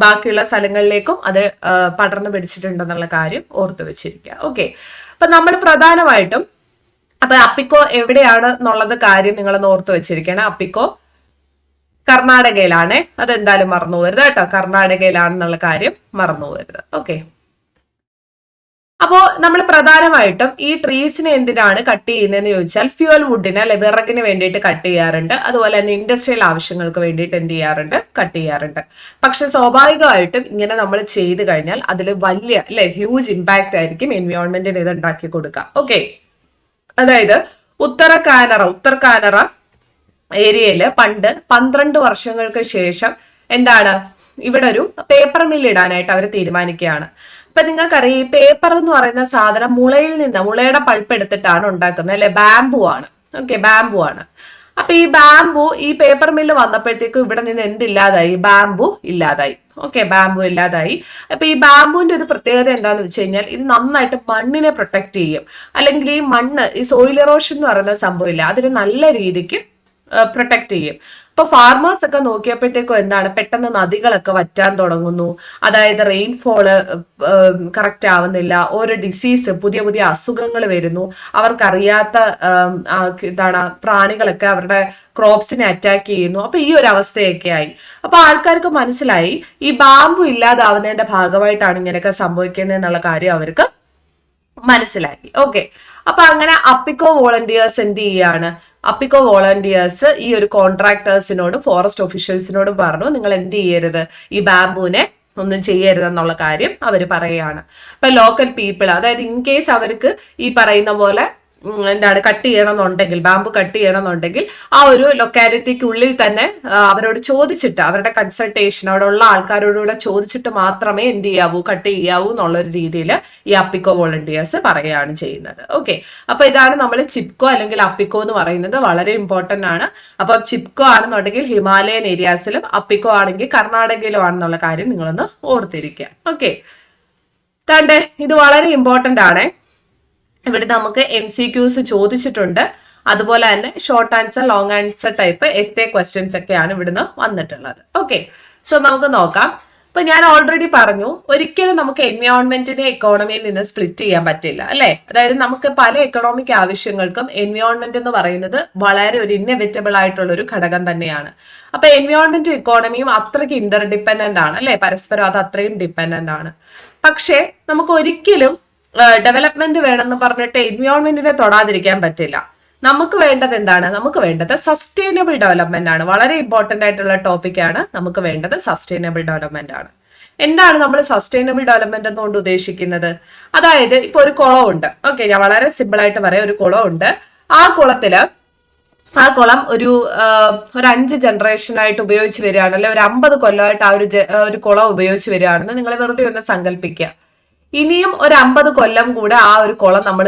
ബാക്കിയുള്ള സ്ഥലങ്ങളിലേക്കും അത് പടർന്നു പിടിച്ചിട്ടുണ്ടെന്നുള്ള കാര്യം ഓർത്തു വെച്ചിരിക്കുക. ഓക്കെ, അപ്പൊ നമ്മൾ പ്രധാനമായിട്ടും അപ്പൊ അപ്പിക്കോ എവിടെയാണ് എന്നുള്ളത് കാര്യം നിങ്ങളൊന്ന് ഓർത്തു വെച്ചിരിക്കണം. അപ്പിക്കോ കർണാടകയിലാണ്, അതെന്തായാലും മറന്നു പോകരുത് കേട്ടോ. കർണാടകയിലാണെന്നുള്ള കാര്യം മറന്നു പോകരുത്. ഓക്കെ, അപ്പോ നമ്മൾ പ്രധാനമായിട്ടും ഈ ട്രീസിനെ എന്തിനാണ് കട്ട് ചെയ്യുന്നതെന്ന് ചോദിച്ചാൽ ഫ്യൂവൽ വുഡിന് അല്ലെ വിറകിന് വേണ്ടിയിട്ട് കട്ട് ചെയ്യാറുണ്ട്. അതുപോലെ തന്നെ ഇൻഡസ്ട്രിയൽ ആവശ്യങ്ങൾക്ക് വേണ്ടിയിട്ട് എന്ത് ചെയ്യാറുണ്ട്, കട്ട് ചെയ്യാറുണ്ട്. പക്ഷെ സ്വാഭാവികമായിട്ടും ഇങ്ങനെ നമ്മൾ ചെയ്തു കഴിഞ്ഞാൽ അതിൽ വലിയ അല്ലെ ഹ്യൂജ് ഇമ്പാക്ട് ആയിരിക്കും എൻവയോൺമെന്റിന് ഇത് ഉണ്ടാക്കി കൊടുക്കുക. ഓക്കെ, അതായത് ഉത്തര കാനറ ഏരിയയില് പണ്ട് 12 വർഷങ്ങൾക്ക് ശേഷം എന്താണ് ഇവിടെ ഒരു പേപ്പർ മില്ല് ഇടാനായിട്ട് അവർ തീരുമാനിക്കുകയാണ്. ഇപ്പൊ നിങ്ങൾക്കറിയാം ഈ പേപ്പർ എന്ന് പറയുന്ന സാധനം മുളയുടെ പൾപ്പ് എടുത്തിട്ടാണ് ഉണ്ടാക്കുന്നത് അല്ലെ, ബാംബു ആണ്. ഓക്കെ, ബാംബു ആണ്. അപ്പൊ ഈ ബാംബു ഈ പേപ്പർ മില്ല് വന്നപ്പോഴത്തേക്കും ഇവിടെ നിന്ന് എന്തില്ലാതായി, ബാംബു ഇല്ലാതായി. ഓക്കെ, ബാംബു ഇല്ലാതായി. അപ്പൊ ഈ ബാംബുവിന്റെ ഒരു പ്രത്യേകത എന്താന്ന് വെച്ച് കഴിഞ്ഞാൽ ഇത് നന്നായിട്ട് മണ്ണിനെ പ്രൊട്ടക്ട് ചെയ്യും. അല്ലെങ്കിൽ ഈ മണ്ണ് ഈ സോയിൽ എറോഷൻ എന്ന് പറയുന്ന സംഭവം ഇല്ല, അതിന് നല്ല രീതിക്ക് പ്രൊട്ടക്ട് ചെയ്യും. ഇപ്പൊ ഫാർമേഴ്സ് ഒക്കെ നോക്കിയപ്പോഴത്തേക്കും എന്താണ്, പെട്ടെന്ന് നദികളൊക്കെ വറ്റാൻ തുടങ്ങുന്നു, അതായത് റെയിൻഫോള് കറക്റ്റ് ആവുന്നില്ല, ഓരോ ഡിസീസ് പുതിയ പുതിയ അസുഖങ്ങൾ വരുന്നു, അവർക്കറിയാത്ത എന്താണ് പ്രാണികളൊക്കെ അവരുടെ ക്രോപ്സിനെ അറ്റാക്ക് ചെയ്യുന്നു. അപ്പൊ ഈ ഒരു അവസ്ഥയൊക്കെ ആയി. അപ്പൊ ആൾക്കാർക്ക് മനസ്സിലായി ഈ ബാംബു ഇല്ലാതാവുന്നതിന്റെ ഭാഗമായിട്ടാണ് ഇങ്ങനെയൊക്കെ സംഭവിക്കുന്നത് എന്നുള്ള കാര്യം അവർക്ക് മനസ്സിലാക്കി. ഓക്കെ, അപ്പൊ അങ്ങനെ അപ്പിക്കോ വോളണ്ടിയേഴ്സ് എന്ത് ചെയ്യാണ്, അപ്പിക്കോ വോളണ്ടിയേഴ്സ് ഈ ഒരു കോൺട്രാക്ടേഴ്സിനോടും ഫോറസ്റ്റ് ഒഫീഷ്യൽസിനോടും പറഞ്ഞു, നിങ്ങൾ എന്ത് ചെയ്യരുത്, ഈ ബാംബുവിനെ ഒന്നും ചെയ്യരുതെന്നുള്ള കാര്യം അവർ പറയുകയാണ്. ഇപ്പൊ ലോക്കൽ പീപ്പിൾ, അതായത് ഇൻ കേസ് അവർക്ക് ഈ പറയുന്ന പോലെ എന്താണ് കട്ട് ചെയ്യണമെന്നുണ്ടെങ്കിൽ, ബാംബു കട്ട് ചെയ്യണമെന്നുണ്ടെങ്കിൽ ആ ഒരു ലൊക്കാലിറ്റിക്കുള്ളിൽ തന്നെ അവരോട് ചോദിച്ചിട്ട്, അവരുടെ കൺസൾട്ടേഷൻ അവിടെ ഉള്ള ആൾക്കാരോടുകൂടെ ചോദിച്ചിട്ട് മാത്രമേ എന്ത് ചെയ്യാവൂ, കട്ട് ചെയ്യാവൂ എന്നുള്ളൊരു രീതിയിൽ ഈ അപ്പിക്കോ വോളണ്ടിയേഴ്സ് പറയുകയാണ് ചെയ്യുന്നത്. ഓക്കെ, അപ്പൊ ഇതാണ് നമ്മൾ ചിപ്കോ അല്ലെങ്കിൽ അപ്പിക്കോ എന്ന് പറയുന്നത്, വളരെ ഇമ്പോർട്ടന്റ് ആണ്. അപ്പൊ ചിപ്കോ ആണെന്നുണ്ടെങ്കിൽ ഹിമാലയൻ ഏരിയാസിലും, അപ്പിക്കോ ആണെങ്കിൽ കർണാടകയിലും ആണെന്നുള്ള കാര്യം നിങ്ങളൊന്ന് ഓർത്തിരിക്കുക. ഓക്കെ, കണ്ടേ, ഇത് വളരെ ഇമ്പോർട്ടന്റ് ആണ്. ഇവിടെ നമുക്ക് MCQs ചോദിച്ചിട്ടുണ്ട്. അതുപോലെ തന്നെ short answer, long answer type essay questions ഒക്കെയാണ് ഇവിടുന്ന് വന്നിട്ടുള്ളത്. ഓക്കെ, സോ നമുക്ക് നോക്കാം. ഇപ്പൊ ഞാൻ ഓൾറെഡി പറഞ്ഞു, ഒരിക്കലും നമുക്ക് എൻവയോൺമെന്റിനെ എക്കോണമിയിൽ നിന്ന് സ്പ്ലിറ്റ് ചെയ്യാൻ പറ്റില്ല അല്ലെ. അതായത് നമുക്ക് പല എക്കണോമിക് ആവശ്യങ്ങൾക്കും എൻവയോൺമെന്റ് എന്ന് പറയുന്നത് വളരെ ഒരു ഇന്നെവിറ്റബിൾ ആയിട്ടുള്ള ഒരു ഘടകം തന്നെയാണ്. അപ്പൊ എൻവയോൺമെന്റും ഇക്കോണമിയും അത്രയ്ക്ക് ഇന്റർഡിപെൻഡന്റ് ആണ് അല്ലെ, പരസ്പരം അത് അത്രയും ഡിപെൻഡന്റ് ആണ്. പക്ഷെ നമുക്ക് ഒരിക്കലും ഡെവലപ്മെന്റ് വേണമെന്ന് പറഞ്ഞിട്ട് എൻവയോൺമെന്റിനെ തൊടാതിരിക്കാൻ പറ്റില്ല. നമുക്ക് വേണ്ടത് എന്താണ്? നമുക്ക് വേണ്ടത് സസ്റ്റൈനബിൾ ഡെവലപ്മെന്റ് ആണ്. വളരെ ഇമ്പോർട്ടന്റ് ആയിട്ടുള്ള ടോപ്പിക്കാണ്. നമുക്ക് വേണ്ടത് സസ്റ്റൈനബിൾ ഡെവലപ്മെന്റ് ആണ്. എന്താണ് നമ്മൾ സസ്റ്റൈനബിൾ ഡെവലപ്മെന്റ് എന്നുകൊണ്ട് ഉദ്ദേശിക്കുന്നത്? അതായത് ഇപ്പൊ ഒരു കുളമുണ്ട്. ഓക്കെ, ഞാൻ വളരെ സിമ്പിൾ ആയിട്ട് പറയാം. ഒരു കുളമുണ്ട്. ആ കുളം ഒരു 5 ജനറേഷനായിട്ട് ഉപയോഗിച്ച് വരികയാണ്, അല്ലെ ഒരു 50 കൊല്ലമായിട്ട് ഒരു കുളം ഉപയോഗിച്ച് വരികയാണെന്ന് നിങ്ങൾ വെറുതെ ഒന്ന് സങ്കല്പിക്കുക. ഇനിയും ഒരു 50 കൊല്ലം കൂടെ ആ ഒരു കുളം നമ്മൾ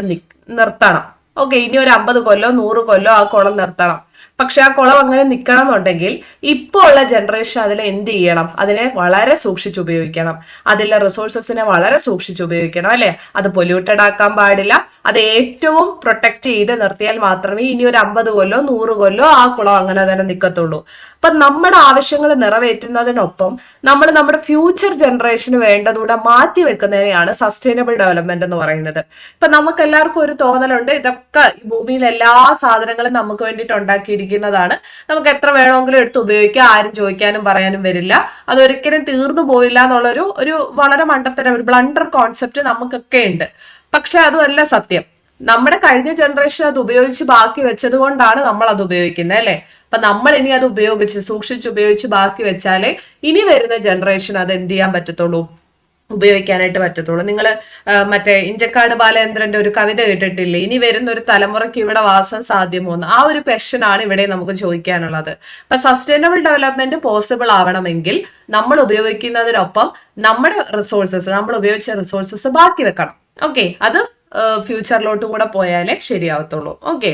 നിർത്തണം. ഓക്കെ, ഇനി ഒരു 50 കൊല്ലോ 100 കൊല്ലോ ആ കുളം നിർത്തണം. പക്ഷെ ആ കുളം അങ്ങനെ നിൽക്കണം എന്നുണ്ടെങ്കിൽ ഇപ്പോൾ ഉള്ള ജനറേഷൻ അതിൽ എന്ത് ചെയ്യണം? അതിനെ വളരെ സൂക്ഷിച്ച് ഉപയോഗിക്കണം. അതിലെ റിസോഴ്സസിനെ വളരെ സൂക്ഷിച്ച് ഉപയോഗിക്കണം, അല്ലെ? അത് പൊല്യൂട്ടഡ് ആക്കാൻ പാടില്ല. അത് ഏറ്റവും പ്രൊട്ടക്ട് ചെയ്ത് നിർത്തിയാൽ മാത്രമേ ഇനി ഒരു 50 കൊല്ലോ 100 കൊല്ലോ ആ കുളം അങ്ങനെ തന്നെ നിൽക്കത്തുള്ളൂ. അപ്പൊ നമ്മുടെ ആവശ്യങ്ങൾ നിറവേറ്റുന്നതിനൊപ്പം നമ്മൾ നമ്മുടെ ഫ്യൂച്ചർ ജനറേഷന് വേണ്ടതുകൂടെ മാറ്റി വെക്കുന്നതിനെയാണ് സസ്റ്റൈനബിൾ ഡെവലപ്മെന്റ് എന്ന് പറയുന്നത്. ഇപ്പൊ നമുക്ക് എല്ലാവർക്കും ഒരു തോന്നലുണ്ട്, ഇതൊക്കെ ഈ ഭൂമിയിൽ എല്ലാ സാധനങ്ങളും നമുക്ക് വേണ്ടിയിട്ട് ഉണ്ടാക്കിയിരിക്കുന്നതാണ്, നമുക്ക് എത്ര വേണമെങ്കിലും എടുത്ത് ഉപയോഗിക്കാം, ആരും ചോദിക്കാനും പറയാനും വരില്ല, അതൊരിക്കലും തീർന്നു പോയില്ല എന്നുള്ളൊരു വളരെ മണ്ടത്തരം, ഒരു ബ്ലണ്ടർ കോൺസെപ്റ്റ് നമുക്കൊക്കെ ഉണ്ട്. പക്ഷെ അതുമല്ല സത്യം. നമ്മുടെ കഴിഞ്ഞ ജനറേഷൻ അത് ഉപയോഗിച്ച് ബാക്കി വെച്ചത് കൊണ്ടാണ് നമ്മൾ അത് ഉപയോഗിക്കുന്നത്, അല്ലെ? അപ്പൊ നമ്മൾ ഇനി അത് സൂക്ഷിച്ച് ഉപയോഗിച്ച് ബാക്കി വെച്ചാലേ ഇനി വരുന്ന ജനറേഷൻ അത് എന്ത് ചെയ്യാൻ പറ്റത്തുള്ളൂ? ഉപയോഗിക്കാനായിട്ട് പറ്റത്തുള്ളൂ. നിങ്ങൾ മറ്റേ ഇഞ്ചക്കാട് ബാലചന്ദ്രന്റെ ഒരു കവിത കേട്ടിട്ടില്ലേ? ഇനി വരുന്ന ഒരു തലമുറയ്ക്ക് ഇവിടെ വാസം സാധ്യമോ എന്ന്. ആ ഒരു ക്വസ്റ്റ്യൻ ആണ് ഇവിടെ നമുക്ക് ചോദിക്കാനുള്ളത്. അപ്പൊ സസ്റ്റൈനബിൾ ഡെവലപ്മെന്റ് പോസിബിൾ ആവണമെങ്കിൽ നമ്മൾ ഉപയോഗിക്കുന്നതിനൊപ്പം നമ്മുടെ റിസോഴ്സസ്, നമ്മൾ ഉപയോഗിച്ച റിസോഴ്സസ് ബാക്കി വെക്കണം. ഓക്കെ, അത് ഫ്യൂച്ചറിലോട്ടും കൂടെ പോയാലേ ശരിയാവത്തുള്ളൂ. ഓക്കെ,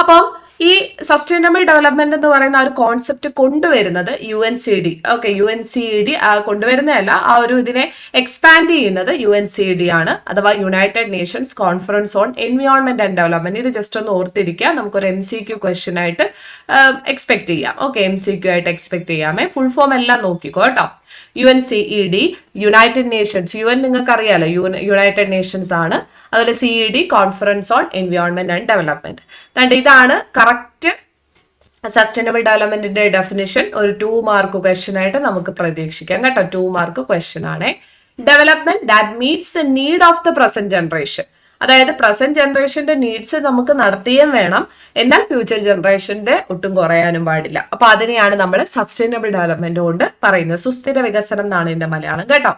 അപ്പം ഈ സസ്റ്റൈനബിൾ ഡെവലപ്മെന്റ് എന്ന് പറയുന്ന ആ ഒരു കോൺസെപ്റ്റ് കൊണ്ടുവരുന്നത് UNCD. ഓക്കെ, UNCD കൊണ്ടുവരുന്നതല്ല, ആ ഒരു ഇതിനെ എക്സ്പാൻഡ് ചെയ്യുന്നത് UNCD ആണ്, അഥവാ United Nations conference on environment and development. ഇത് ജസ്റ്റ് ഒന്ന് ഓർത്തിരിക്കുക. നമുക്കൊരു MCQ ക്വസ്റ്റ്യൻ ആയിട്ട് എക്സ്പെക്ട് ചെയ്യാം. ഓക്കെ, MCQ ആയിട്ട് എക്സ്പെക്ട് ചെയ്യാമേ. ഫുൾ ഫോം എല്ലാം നോക്കിക്കോ കേട്ടോ. UNCED, United Nations. UN നിങ്ങൾക്ക് അറിയാലോ, യുണൈറ്റഡ് നേഷൻസ് ആണ്. അതുപോലെ CED, conference on environment and development. ഇതാണ് കറക്റ്റ് സസ്റ്റൈനബിൾ ഡെവലപ്മെന്റിന്റെ ഡെഫിനിഷൻ. ഒരു 2 മാർക്ക് ക്വസ്റ്റ്യൻ ആയിട്ട് നമുക്ക് പ്രതീക്ഷിക്കാം കേട്ടോ. 2 മാർക്ക് ക്വസ്റ്റ്യൻ ആണ്. Development that meats the need of the present generation. അതായത് പ്രസന്റ് ജനറേഷന്റെ നീഡ്സ് നമുക്ക് നടത്തിയും വേണം, എന്നാൽ ഫ്യൂച്ചർ ജനറേഷന്റെ ഒട്ടും കുറയാനും പാടില്ല. അപ്പൊ അതിനെയാണ് നമ്മൾ സസ്റ്റൈനബിൾ ഡെവലപ്മെന്റ് കൊണ്ട് പറയുന്നത്. സുസ്ഥിര വികസനം എന്നാണ് ഇതിന്റെ മലയാളം കേട്ടോ.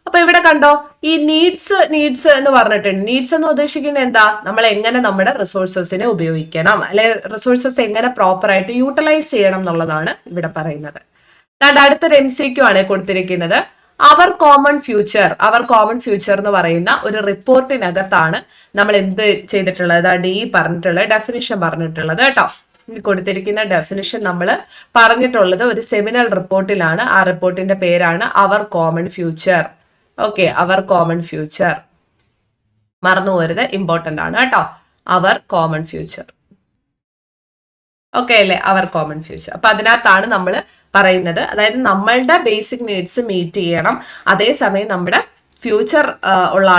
അപ്പൊ ഇവിടെ കണ്ടോ, ഈ നീഡ്സ് എന്ന് പറഞ്ഞിട്ടുണ്ട്. നീഡ്സ് എന്ന് ഉദ്ദേശിക്കുന്നത് എന്താ? നമ്മൾ എങ്ങനെ നമ്മുടെ റിസോഴ്സസിനെ ഉപയോഗിക്കണം, അല്ലെ റിസോഴ്സസ് എങ്ങനെ പ്രോപ്പർ ആയിട്ട് യൂട്ടിലൈസ് ചെയ്യണം എന്നുള്ളതാണ് ഇവിടെ പറയുന്നത്. അടുത്തൊരു MCQ ആണ് കൊടുത്തിരിക്കുന്നത്. അവർ കോമൺ ഫ്യൂച്ചർ എന്ന് പറയുന്ന ഒരു റിപ്പോർട്ടിനകത്താണ് നമ്മൾ എന്ത് ചെയ്തിട്ടുള്ളത്? ഈ പറഞ്ഞിട്ടുള്ള ഡെഫിനിഷൻ പറഞ്ഞിട്ടുള്ളത് കേട്ടോ. കൊടുത്തിരിക്കുന്ന ഡെഫിനിഷൻ നമ്മൾ പറഞ്ഞിട്ടുള്ളത് ഒരു സെമിനൽ റിപ്പോർട്ടിലാണ്. ആ റിപ്പോർട്ടിന്റെ പേരാണ് അവർ കോമൺ ഫ്യൂച്ചർ. ഓക്കെ, അവർ കോമൺ ഫ്യൂച്ചർ മറന്നു പോരുത്, ഇമ്പോർട്ടന്റ് ആണ് കേട്ടോ. അവർ കോമൺ ഫ്യൂച്ചർ. ഓക്കെ അല്ലേ? അവർ കോമൺ ഫ്യൂച്ചർ. അപ്പൊ അതിനകത്താണ് നമ്മൾ പറയുന്നത്, അതായത് നമ്മളുടെ ബേസിക് നീഡ്സ് മീറ്റ് ചെയ്യണം, അതേസമയം നമ്മുടെ ഫ്യൂച്ചർ ഉള്ള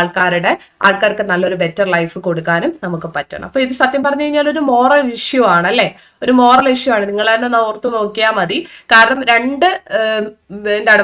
ആൾക്കാർക്ക് നല്ലൊരു ബെറ്റർ ലൈഫ് കൊടുക്കാനും നമുക്ക് പറ്റണം. അപ്പൊ ഇത് സത്യം പറഞ്ഞു കഴിഞ്ഞാൽ ഒരു മോറൽ ഇഷ്യൂ ആണ്, അല്ലെ? ഒരു മോറൽ ഇഷ്യൂ ആണ്. നിങ്ങൾ തന്നെ ഓർത്ത് നോക്കിയാൽ മതി. കാരണം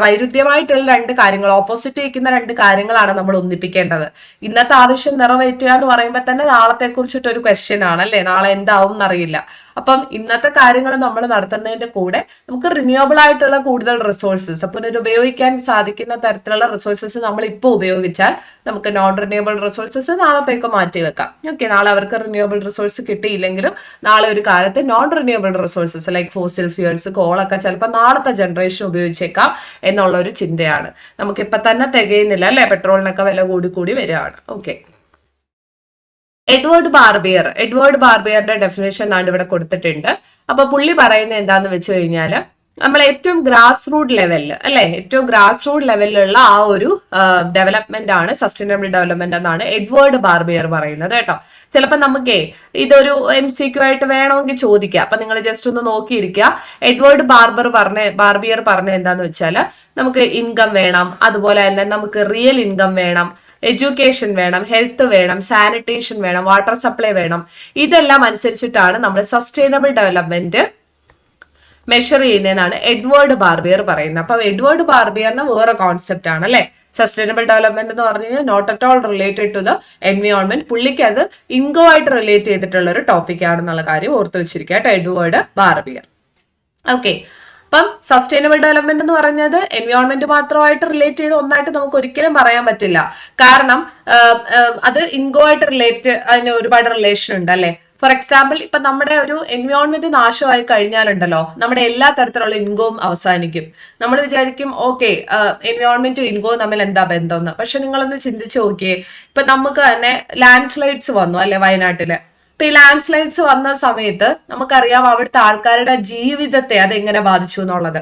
വൈരുദ്ധ്യമായിട്ടുള്ള 2 കാര്യങ്ങൾ, ഓപ്പോസിറ്റ് നിൽക്കുന്ന 2 കാര്യങ്ങളാണ് നമ്മൾ ഒന്നിപ്പിക്കേണ്ടത്. ഇന്നത്തെ ആവശ്യം നിറവേറ്റുക എന്ന് പറയുമ്പോൾ തന്നെ നാളത്തെ കുറിച്ചിട്ടൊരു ക്വസ്റ്റ്യൻ ആണ്, അല്ലെ? നാളെ എന്താവും എന്നറിയില്ല. അപ്പം ഇന്നത്തെ കാര്യങ്ങൾ നമ്മൾ നടത്തുന്നതിന്റെ കൂടെ നമുക്ക് റിന്യൂവബിൾ ആയിട്ടുള്ള കൂടുതൽ റിസോഴ്സസ്, പുനരുപയോഗിക്കാൻ സാധിക്കുന്ന തരത്തിലുള്ള റിസോഴ്സസ് നമ്മൾ ഇപ്പോൾ ഉപയോഗിച്ചാൽ നമുക്ക് നോൺ റിന്യൂവബിൾ റിസോഴ്സസ് നാളത്തേക്ക് മാറ്റി വെക്കാം. ഓക്കെ, നാളെ അവർക്ക് റിന്യൂവബിൾ റിസോഴ്സ് കിട്ടിയില്ലെങ്കിലും നാളെ ഒരു കാലത്ത് non renewable resources like fossil fuels, കോളൊക്കെ ചിലപ്പോൾ നാളത്തെ ജനറേഷൻ ഉപയോഗിച്ചേക്കാം എന്നുള്ള ഒരു ചിന്തയാണ്. നമുക്കിപ്പൊ തന്നെ തികയുന്നില്ല, അല്ലെ? പെട്രോളിനൊക്കെ വില കൂടി വരികയാണ്. ഓക്കെ, എഡ്വേർഡ് ബാർബിയറിന്റെ ഡെഫിനേഷൻ ആണ് ഇവിടെ കൊടുത്തിട്ടുണ്ട്. അപ്പൊ പുള്ളി പറയുന്നത് എന്താന്ന് വെച്ച് കഴിഞ്ഞാല്, നമ്മൾ ഏറ്റവും ഗ്രാസ് റൂട്ട് ലെവലിൽ, അല്ലെ, ഏറ്റവും ഗ്രാസ് റൂട്ട് ലെവലിലുള്ള ആ ഒരു ഡെവലപ്മെന്റ് ആണ് സസ്റ്റൈനബിൾ ഡെവലപ്മെന്റ് എന്നാണ് എഡ്വേർഡ് ബാർബിയർ പറയുന്നത് കേട്ടോ. ചിലപ്പോൾ നമുക്കേ ഇതൊരു MCQ ആയിട്ട് വേണമെങ്കിൽ ചോദിക്കാം. അപ്പൊ നിങ്ങൾ ജസ്റ്റ് ഒന്ന് നോക്കിയിരിക്കുക. എഡ്വേർഡ് ബാർബിയർ പറഞ്ഞ എന്താന്ന് വെച്ചാൽ, നമുക്ക് ഇൻകം വേണം, അതുപോലെ തന്നെ നമുക്ക് റിയൽ ഇൻകം വേണം, എഡ്യൂക്കേഷൻ വേണം, ഹെൽത്ത് വേണം, സാനിറ്റേഷൻ വേണം, വാട്ടർ സപ്ലൈ വേണം. ഇതെല്ലാം അനുസരിച്ചിട്ടാണ് നമ്മൾ സസ്റ്റൈനബിൾ ഡെവലപ്മെന്റ് മെഷർ ചെയ്യുന്നതെന്നാണ് എഡ്വേർഡ് ബാർബിയർ പറയുന്നത്. അപ്പൊ എഡ്വേർഡ് ബാർബിയറിന് വേറെ കോൺസെപ്റ്റ് ആണ്, അല്ലെ? സസ്റ്റൈനബിൾ ഡെവലപ്മെന്റ് എന്ന് പറഞ്ഞു കഴിഞ്ഞാൽ not at all related to the environment. പുള്ളിക്ക് അത് ഇൻകോ ആയിട്ട് റിലേറ്റ് ചെയ്തിട്ടുള്ള ഒരു ടോപ്പിക് ആണെന്നുള്ള കാര്യം ഓർത്ത് വെച്ചിരിക്കുക കേട്ടോ, എഡ്വേർഡ് ബാർബിയർ. ഓക്കെ, അപ്പം സസ്റ്റൈനബിൾ ഡെവലപ്മെന്റ് എന്ന് പറഞ്ഞത് എൻവയോൺമെന്റ് മാത്രമായിട്ട് റിലേറ്റ് ചെയ്ത് ഒന്നായിട്ട് നമുക്ക് ഒരിക്കലും പറയാൻ പറ്റില്ല. കാരണം അത് ഇൻകോ ആയിട്ട് അതിന് ഒരുപാട് റിലേഷൻ ഉണ്ട് അല്ലെ. ഫോർ എക്സാമ്പിൾ, ഇപ്പൊ നമ്മുടെ ഒരു എൻവയോൺമെന്റ് നാശമായി കഴിഞ്ഞാലുണ്ടല്ലോ നമ്മുടെ എല്ലാ തരത്തിലുള്ള ഇൻകവും അവസാനിക്കും. നമ്മൾ വിചാരിക്കും ഓക്കെ, എൻവയോൺമെന്റും ഇൻകവും തമ്മിൽ എന്താ ബന്ധം എന്ന്. പക്ഷെ നിങ്ങളൊന്ന് ചിന്തിച്ചു നോക്കിയേ, ഇപ്പൊ നമുക്ക് തന്നെ ലാൻഡ് സ്ലൈഡ്സ് വന്നു അല്ലെ വയനാട്ടില്. ഇപ്പൊ ഈ ലാൻഡ് സ്ലൈഡ്സ് വന്ന സമയത്ത് നമുക്കറിയാം അവിടുത്തെ ആൾക്കാരുടെ ജീവിതത്തെ അതെങ്ങനെ ബാധിച്ചു എന്നുള്ളത്.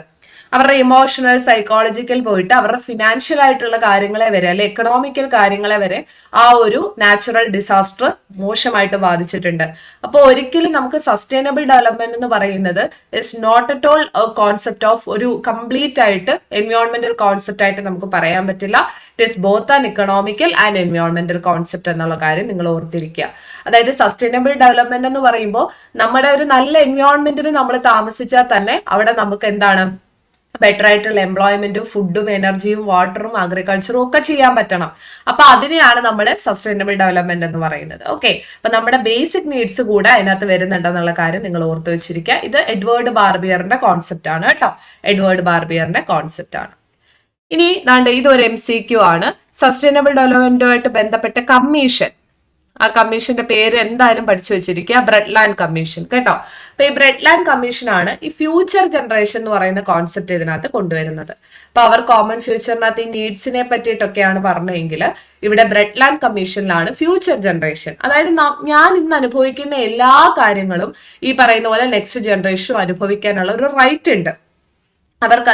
അവരുടെ ഇമോഷണൽ സൈക്കോളജിക്കൽ പോയിട്ട് അവരുടെ ഫിനാൻഷ്യൽ ആയിട്ടുള്ള കാര്യങ്ങളെ വരെ അല്ലെ എക്കണോമിക്കൽ കാര്യങ്ങളെ വരെ ആ ഒരു നാച്ചുറൽ ഡിസാസ്റ്റർ മോശമായിട്ട് ബാധിച്ചിട്ടുണ്ട്. അപ്പോൾ ഒരിക്കലും നമുക്ക് സസ്റ്റൈനബിൾ ഡെവലപ്മെന്റ് എന്ന് പറയുന്നത് is not at all concept of ഒരു കംപ്ലീറ്റ് ആയിട്ട് എൻവയോൺമെന്റൽ കോൺസെപ്റ്റ് ആയിട്ട് നമുക്ക് പറയാൻ പറ്റില്ല. It is both an economical and എൻവയോൺമെന്റൽ കോൺസെപ്റ്റ് എന്നുള്ള കാര്യം നിങ്ങൾ ഓർത്തിരിക്കുക. അതായത് സസ്റ്റൈനബിൾ ഡെവലപ്മെന്റ് എന്ന് പറയുമ്പോൾ നമ്മുടെ ഒരു നല്ല എൻവയോൺമെന്റിന് നമ്മൾ താമസിച്ചാൽ തന്നെ അവിടെ നമുക്ക് എന്താണ് ബെറ്റർ ആയിട്ടുള്ള എംപ്ലോയ്മെന്റും ഫുഡും എനർജിയും വാട്ടറും അഗ്രികൾച്ചറും ഒക്കെ ചെയ്യാൻ പറ്റണം. അപ്പൊ അതിനെയാണ് നമ്മൾ സസ്റ്റൈനബിൾ ഡെവലപ്മെന്റ് എന്ന് പറയുന്നത്. ഓക്കെ, അപ്പൊ നമ്മുടെ ബേസിക് നീഡ്സ് കൂടെ അതിനകത്ത് വരുന്നുണ്ടെന്നുള്ള കാര്യം നിങ്ങൾ ഓർത്ത് വെച്ചിരിക്കുക. ഇത് എഡ്വേർഡ് ബാർബിയറിന്റെ കോൺസെപ്റ്റ് ആണ് കേട്ടോ, എഡ്വേർഡ് ബാർബിയറിന്റെ കോൺസെപ്റ്റ് ആണ്. ഇനി ഇതൊരു MCQ ആണ്. സസ്റ്റൈനബിൾ ഡെവലപ്മെന്റുമായിട്ട് ബന്ധപ്പെട്ട കമ്മീഷൻ, ആ കമ്മീഷന്റെ പേര് എന്തായാലും പഠിച്ചു വെച്ചിരിക്കുക, ബ്രെഡ്ലാൻഡ് കമ്മീഷൻ കേട്ടോ. അപ്പൊ ഈ ബ്രെഡ്ലാൻഡ് കമ്മീഷൻ ആണ് ഈ ഫ്യൂച്ചർ ജനറേഷൻ എന്ന് പറയുന്ന കോൺസെപ്റ്റ് ഇതിനകത്ത് കൊണ്ടുവരുന്നത്. അപ്പൊ അവർ കോമൺ ഫ്യൂച്ചറിനകത്ത് ഈ നീഡ്സിനെ പറ്റിയിട്ടൊക്കെയാണ് പറഞ്ഞതെങ്കിൽ ഇവിടെ ബ്രെഡ്ലാൻഡ് കമ്മീഷനിലാണ് ഫ്യൂച്ചർ ജനറേഷൻ, അതായത് ഞാൻ ഇന്ന് അനുഭവിക്കുന്ന എല്ലാ കാര്യങ്ങളും ഈ പറയുന്ന പോലെ നെക്സ്റ്റ് ജനറേഷനും അനുഭവിക്കാനുള്ള ഒരു റൈറ്റ് ഉണ്ട്.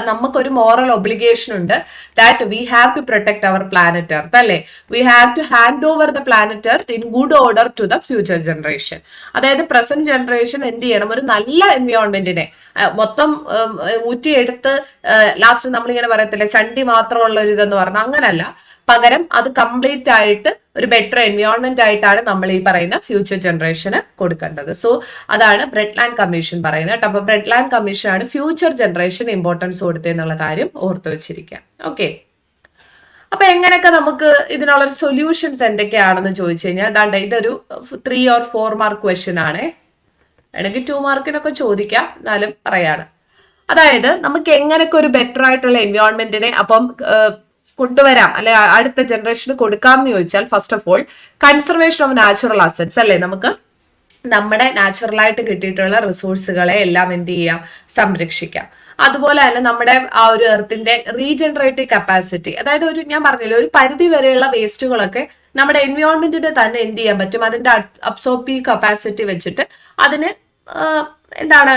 നമുക്കൊരു മോറൽ ഒബ്ലിഗേഷൻ ഉണ്ട് that we have to protect our planet earth അല്ലെ. We have to hand over the planet earth in good order to the future generation. അതായത് പ്രസന്റ് ജനറേഷൻ എന്ത് ചെയ്യണം, ഒരു നല്ല എൻവയോൺമെന്റിനെ മൊത്തം ഊറ്റിയെടുത്ത് ലാസ്റ്റ് നമ്മളിങ്ങനെ പറയത്തില്ലേ ചണ്ടി മാത്രമുള്ള ഒരു ഇതെന്ന് പറഞ്ഞാൽ അങ്ങനല്ല, പകരം അത് കംപ്ലീറ്റ് ആയിട്ട് ഒരു ബെറ്റർ എൻവയോൺമെന്റ് ആയിട്ടാണ് നമ്മൾ ഈ പറയുന്ന ഫ്യൂച്ചർ ജനറേഷന് കൊടുക്കേണ്ടത്. സോ അതാണ് ബ്രെഡ്ലാൻഡ് കമ്മീഷൻ പറയുന്നത് കേട്ടോ. അപ്പൊ ബ്രെഡ്ലാൻഡ് കമ്മീഷൻ ആണ് ഫ്യൂച്ചർ ജനറേഷൻ ഇമ്പോർട്ടൻസ് കൊടുത്തെന്നുള്ള കാര്യം ഓർത്തു വെച്ചിരിക്കാം. ഓക്കെ, അപ്പൊ എങ്ങനെയൊക്കെ നമുക്ക് ഇതിനുള്ളൊരു സൊല്യൂഷൻസ് എന്തൊക്കെയാണെന്ന് ചോദിച്ചു കഴിഞ്ഞാൽ ഇതൊരു 3 or 4 മാർക്ക് ക്വസ്റ്റ്യൻ ആണ്. വേണമെങ്കിൽ 2 മാർക്കിനൊക്കെ ചോദിക്കാം, എന്നാലും പറയാണ്. അതായത് നമുക്ക് എങ്ങനെയൊക്കെ ഒരു ബെറ്റർ ആയിട്ടുള്ള എൻവയോൺമെന്റിനെ അപ്പം കൊണ്ടുവരാം അല്ലെ അടുത്ത ജനറേഷന് കൊടുക്കാം എന്ന് ചോദിച്ചാൽ, first of all conservation of natural assets അല്ലെ. നമുക്ക് നമ്മുടെ നാച്ചുറലായിട്ട് കിട്ടിയിട്ടുള്ള റിസോഴ്സുകളെ എല്ലാം എന്ത് ചെയ്യാം, സംരക്ഷിക്കാം. അതുപോലെ തന്നെ നമ്മുടെ ആ ഒരു എർത്തിന്റെ റീജനറേറ്റീവ് കപ്പാസിറ്റി, അതായത് ഞാൻ പറഞ്ഞില്ലേ ഒരു പരിധി വരെയുള്ള വേസ്റ്റുകളൊക്കെ നമ്മുടെ എൻവയോൺമെന്റിന് തന്നെ എന്ത് ചെയ്യാൻ പറ്റും, അതിന്റെ അബ്സോർബീവ് കപ്പാസിറ്റി വെച്ചിട്ട് അതിന്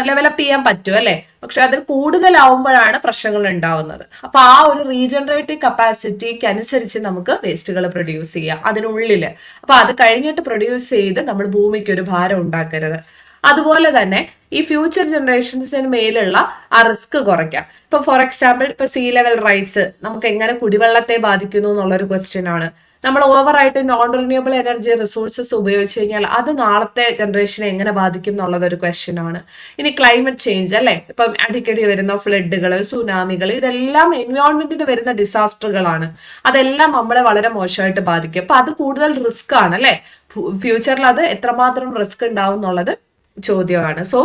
ലെവലപ്പ് ചെയ്യാൻ പറ്റും അല്ലെ. പക്ഷെ അതിൽ കൂടുതലാവുമ്പോഴാണ് പ്രശ്നങ്ങൾ ഉണ്ടാവുന്നത്. അപ്പൊ ആ ഒരു റീജനറേറ്റീവ് കപ്പാസിറ്റിക്ക് അനുസരിച്ച് നമുക്ക് വേസ്റ്റുകൾ പ്രൊഡ്യൂസ് ചെയ്യാം അതിനുള്ളില്. അപ്പൊ അത് കഴിഞ്ഞിട്ട് പ്രൊഡ്യൂസ് ചെയ്ത് നമ്മൾ ഭൂമിക്ക് ഒരു ഭാരം ഉണ്ടാക്കരുത്. അതുപോലെ തന്നെ ഈ ഫ്യൂച്ചർ ജനറേഷൻസിന് മേലുള്ള ആ റിസ്ക് കുറയ്ക്കാം. ഇപ്പൊ ഫോർ എക്സാമ്പിൾ ഇപ്പൊ സീ ലെവൽ റൈസ് നമുക്ക് എങ്ങനെ കുടിവെള്ളത്തെ ബാധിക്കുന്നു എന്നുള്ളൊരു ക്വസ്റ്റ്യൻ ആണ്. നമ്മൾ ഓവറായിട്ട് നോൺ റിന്യൂവബിൾ എനർജി റിസോഴ്സസ് ഉപയോഗിച്ച് കഴിഞ്ഞാൽ അത് നാളത്തെ ജനറേഷനെ എങ്ങനെ ബാധിക്കും എന്നുള്ളത് ഒരു ക്വസ്റ്റ്യൻ ആണ്. ഇനി ക്ലൈമറ്റ് ചേഞ്ച് അല്ലെ, ഇപ്പം അടിക്കടി വരുന്ന ഫ്ലഡുകൾ, സുനാമികൾ, ഇതെല്ലാം എൻവയോൺമെന്റിന് വരുന്ന ഡിസാസ്റ്ററുകളാണ്. അതെല്ലാം നമ്മളെ വളരെ മോശമായിട്ട് ബാധിക്കും. അപ്പൊ അത് കൂടുതൽ റിസ്ക് ആണ് അല്ലെ. ഫ്യൂച്ചറിൽ അത് എത്രമാത്രം റിസ്ക് ഉണ്ടാവും എന്നുള്ളത് ചോദ്യമാണ്. സോ